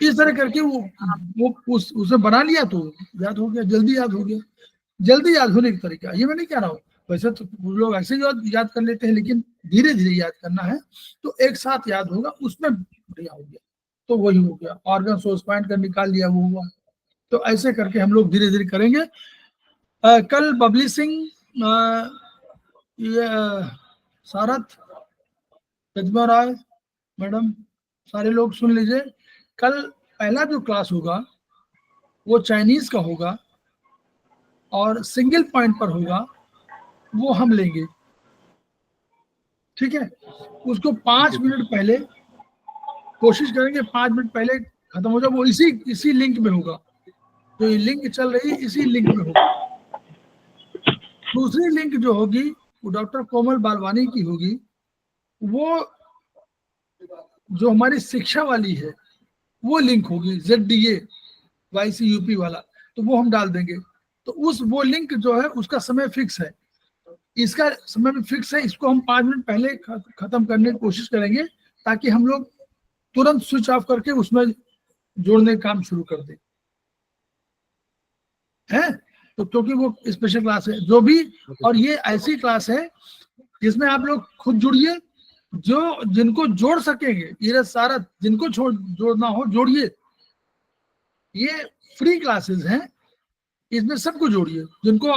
इस तरह करके वो उसे बना लिया, तो याद हो गया, जल्दी याद हो गया। जल्दी याद होने का तरीका ये मैं नहीं कह रहा हूँ, वैसे तो लोग ऐसे याद कर लेते हैं, लेकिन धीरे धीरे याद करना है, तो एक साथ याद होगा, उसमें बढ़िया हो गया। तो वही हो गया, ऑर्गन सोर्स पॉइंट का निकाल लिया, वो हुआ। तो ऐसे करके हम लोग धीरे धीरे करेंगे। कल बबली सिंह, ये सारथ, प्रतिमा राय मैडम, सारे लोग सुन लीजिए, कल पहला जो क्लास होगा वो चाइनीज का होगा और सिंगल पॉइंट पर होगा, वो हम लेंगे, ठीक है। उसको 5 मिनट पहले कोशिश करेंगे, 5 मिनट पहले खत्म हो जाए, वो इसी लिंक में होगा, जो ये लिंक चल रही है इसी लिंक में होगा। दूसरी लिंक जो होगी वो डॉक्टर कोमल बालवानी की होगी, वो जो हमारी शिक्षा वाली है वो लिंक होगी, ZDA YCUP वाला, तो वो हम डाल देंगे। तो वो लिंक जो है उसका समय फिक्स है, इसका समय भी फिक्स है, इसको हम 5 मिनट पहले खत्म करने की कोशिश करेंगे, ताकि हम लोग तुरंत स्विच ऑफ करके उसमें जोड़ने का काम शुरू कर दें, है। तो क्योंकि वो स्पेशल क्लास है जो भी, और ये ऐसी क्लास है जिसमें आप लोग खुद जुड़िए, जिनको जोड़ सकेंगे, ये सारा जिनको जोड़ना हो जोड़िए। ये फ्री क्लासेस हैं, इसमें सबको जोड़िए, जिनको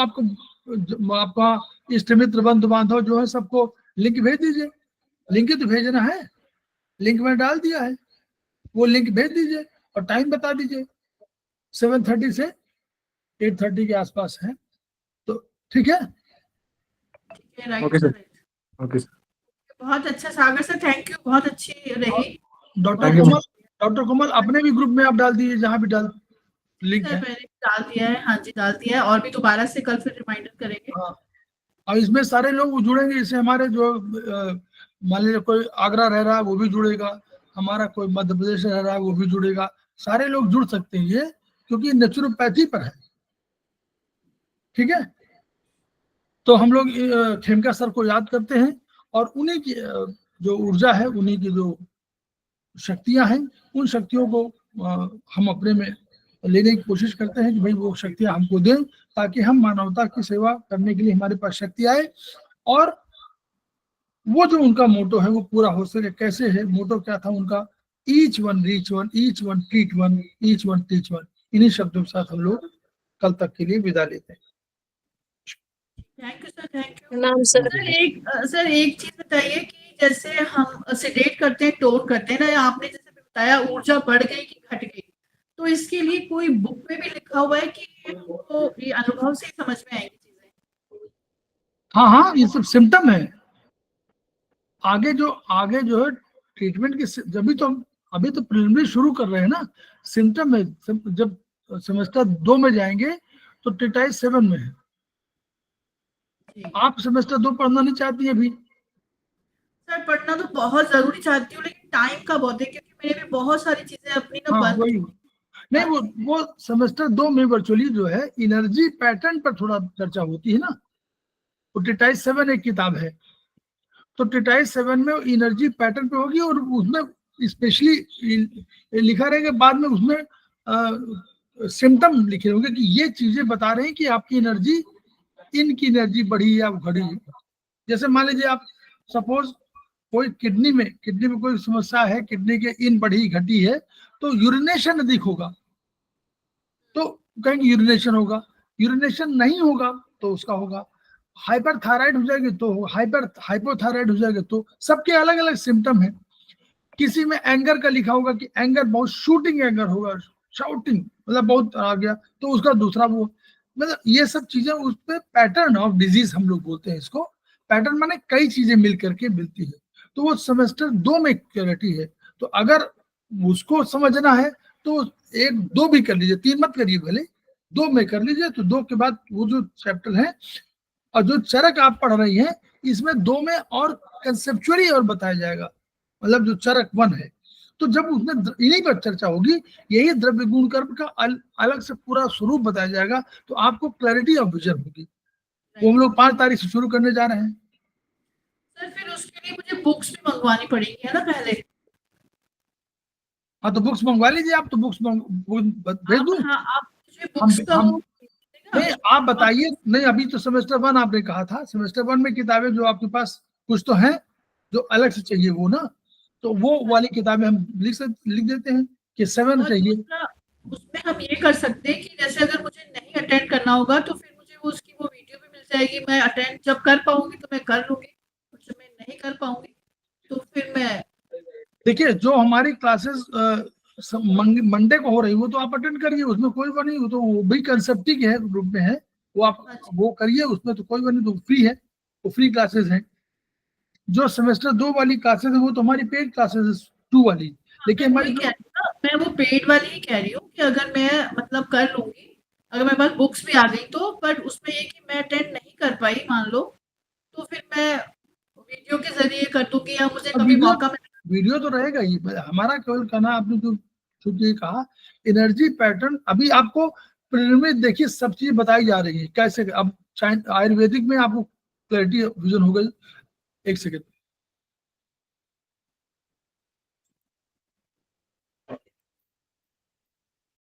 आपका इष्ट मित्र बंधु बांधव जो है सबको लिंक भेज दीजिए। लिंक तो भेजना है, लिंक में डाल दिया है, वो लिंक भेज दीजिए और टाइम बता दीजिए 7:30 से 8:30 के आसपास है, तो ठीक है। ओके सर, ओके सर, बहुत अच्छा सागर सर, थैंक यू, बहुत अच्छी रही। डॉक्टर कोमल अपने भी ग्रुप में आप डाल दीजिए जहाँ भी डाल लिंक सर है। मैंने डाल दिया है, हाँ जी डाल दिया है, और भी दोबारा से कल फिर रिमाइंडर करेंगे। हाँ, और इसमें सारे लोग जुड़ेंगे, इससे हमारे जो मान लीजिए कोई आगरा रह रहा है वो भी जुड़ेगा, हमारा कोई मध्य प्रदेश रह रहा है वो भी जुड़ेगा, सारे लोग जुड़ सकते हैं ये, क्योंकि नेचुरोपैथी पर है, ठीक है। तो हम लोग खेमका सर को याद करते हैं और उन्हीं की जो ऊर्जा है, उन्हीं की जो शक्तियां हैं, उन शक्तियों को हम अपने में लेने की कोशिश करते हैं कि भाई वो शक्तियां हमको दें, ताकि हम मानवता की सेवा करने के लिए हमारे पास शक्ति आए और वो जो उनका मोटो है वो पूरा हो सके। कैसे है मोटो, क्या था उनका? Each one reach one, each one treat one, each one teach one. इन्हीं शब्दों के साथ हम लोग कल तक के लिए विदा लेते हैं। Thank you sir, thank you. नाम सर। सर एक चीज बताइए कि जैसे हम सेडेट करते हैं, टोन करते हैं ना, आपने जैसे बताया ऊर्जा बढ़ गई कि घट गई, तो इसके लिए कोई बुक में भी लिखा हुआ है कि तो ये अनुभव से ही समझ में आएंगी चीजें? हाँ, ये सब सिम्टम है। आगे जो है ट्रीटमेंट की, जब तो अभी तो प्रिलिमिनरी शुरू कर रहे हैं ना, सिम्टम है। जब सेमेस्टर 2 में जाएंगे तो टिटाइज 7 में है। आप सेमेस्टर 2 पढ़ना नहीं चाहती है अभी? सर पढ़ना तो बहुत जरूरी चाहती हूँ, लेकिन टाइम का बहुत है, क्योंकि मेरे भी बहुत सारी चीजें अपनी ना हाँ, बंद। वही नहीं, वो सेमेस्टर 2 में वर्चुअली जो है एनर्जी पैटर्न पर थोड़ा चर्चा होती है ना। वो टिटाइज 7 एक किताब है, तो टिटाइज 7 में एनर्जी पैटर्न पे होगी और उसमें स्पेशली लिखा रहेगा, बाद में उसमें सिम्टम लिखे होंगे कि ये चीजें बता रहे हैं कि आपकी एनर्जी, इनकी एनर्जी बढ़ी या घटी। जैसे मान लीजिए आप सपोज कोई किडनी में कोई समस्या है, किडनी के इन बढ़ी घटी है, तो यूरिनेशन अधिक होगा तो कहेंगे यूरिनेशन होगा, यूरिनेशन नहीं होगा तो उसका होगा हाइपर थायराइड हो जाएगी तो हाइपोथायराइड हो जाएगा। तो सबके अलग अलग सिम्टम है। किसी में एंगर का लिखा होगा कि एंगर बहुत शूटिंग एंगर होगा, शाउटिंग मतलब बहुत आ गया, तो उसका दूसरा वो, मतलब ये सब चीजें उस पर पैटर्न ऑफ डिजीज हम लोग बोलते हैं इसको। पैटर्न माने कई चीजें मिल करके मिलती है, तो वो सेमेस्टर 2 में क्लैरिटी है। तो अगर उसको समझना है तो 1-2 भी कर लीजिए, 3 मत करिए, भले 2 में कर लीजिए। तो 2 के बाद वो जो चैप्टर है और जो चरक आप पढ़ रही हैं, इसमें 2 में और कंसेप्चुअली और बताया जाएगा, मतलब जो चरक 1 है। तो जब उसमें इन्हीं पर चर्चा होगी, यही द्रव्य गुण कर्म का अलग से पूरा स्वरूप बताया जाएगा, तो आपको क्लैरिटी ऑफ विजन होगी। वो हम लोग 5 तारीख से शुरू करने जा रहे हैं। सर फिर उसके लिए मुझे बुक्स भी मंगवानी पड़ेगी है ना पहले? हाँ, तो बुक्स मंगवा लीजिए आप, तो बुक्स भेज दूं? हाँ, आप मुझे बुक्स का वो नहीं, आप बताइए। नहीं, अभी तो सेमेस्टर 1 आपने कहा था, सेमेस्टर 1 में किताबें जो आपके पास कुछ तो हैं जो अलग से चाहिए वो ना, तो वो वाली किताबें हम लिख देते हैं कि 7 चाहिए। उसमें हम ये कर सकते हैं कि जैसे अगर मुझे नहीं अटेंड करना होगा तो फिर मुझे उसकी वो वीडियो भी मिल जाएगी, मैं अटेंड जब कर पाऊंगी तो मैं कर लूंगी, कुछ मैं नहीं कर पाऊंगी तो फिर मैं। देखिए, जो हमारी क्लासेस मंडे को हो रही वो तो आप अटेंड करिए, उसमें कोई बात नहीं, वो तो वो भी कंसेप्टिक है, ग्रुप में है, वो आप वो करिए, उसमें तो कोई बात नहीं, तो फ्री है, वो फ्री क्लासेस हैं। जो सेमेस्टर 2 वाली क्लासेस है वो तो हमारी पेड क्लासेस 2 वाली, लेकिन हमारी मैं वो पेड वाली ही कह रही हूँ कि अगर मैं मतलब कर लूंगी, अगर मेरे पास बुक्स भी आ गई तो, पर उसमें ये कि मैं अटेंड नहीं कर पाई मान लो, तो फिर मैं वीडियो के जरिए कर दूंगी, या मुझे कभी मौका मिले। वीडियो तो रहेगा ही, हमारा केवल कहना, आपने जो चूंकि कहा एनर्जी पैटर्न, अभी आपको प्रिलिमिनरी देखिए सब चीज बताई जा रही है कैसे। अब आयुर्वेदिक में आपको क्लैरिटी विजन हो गई। एक सेकेंड,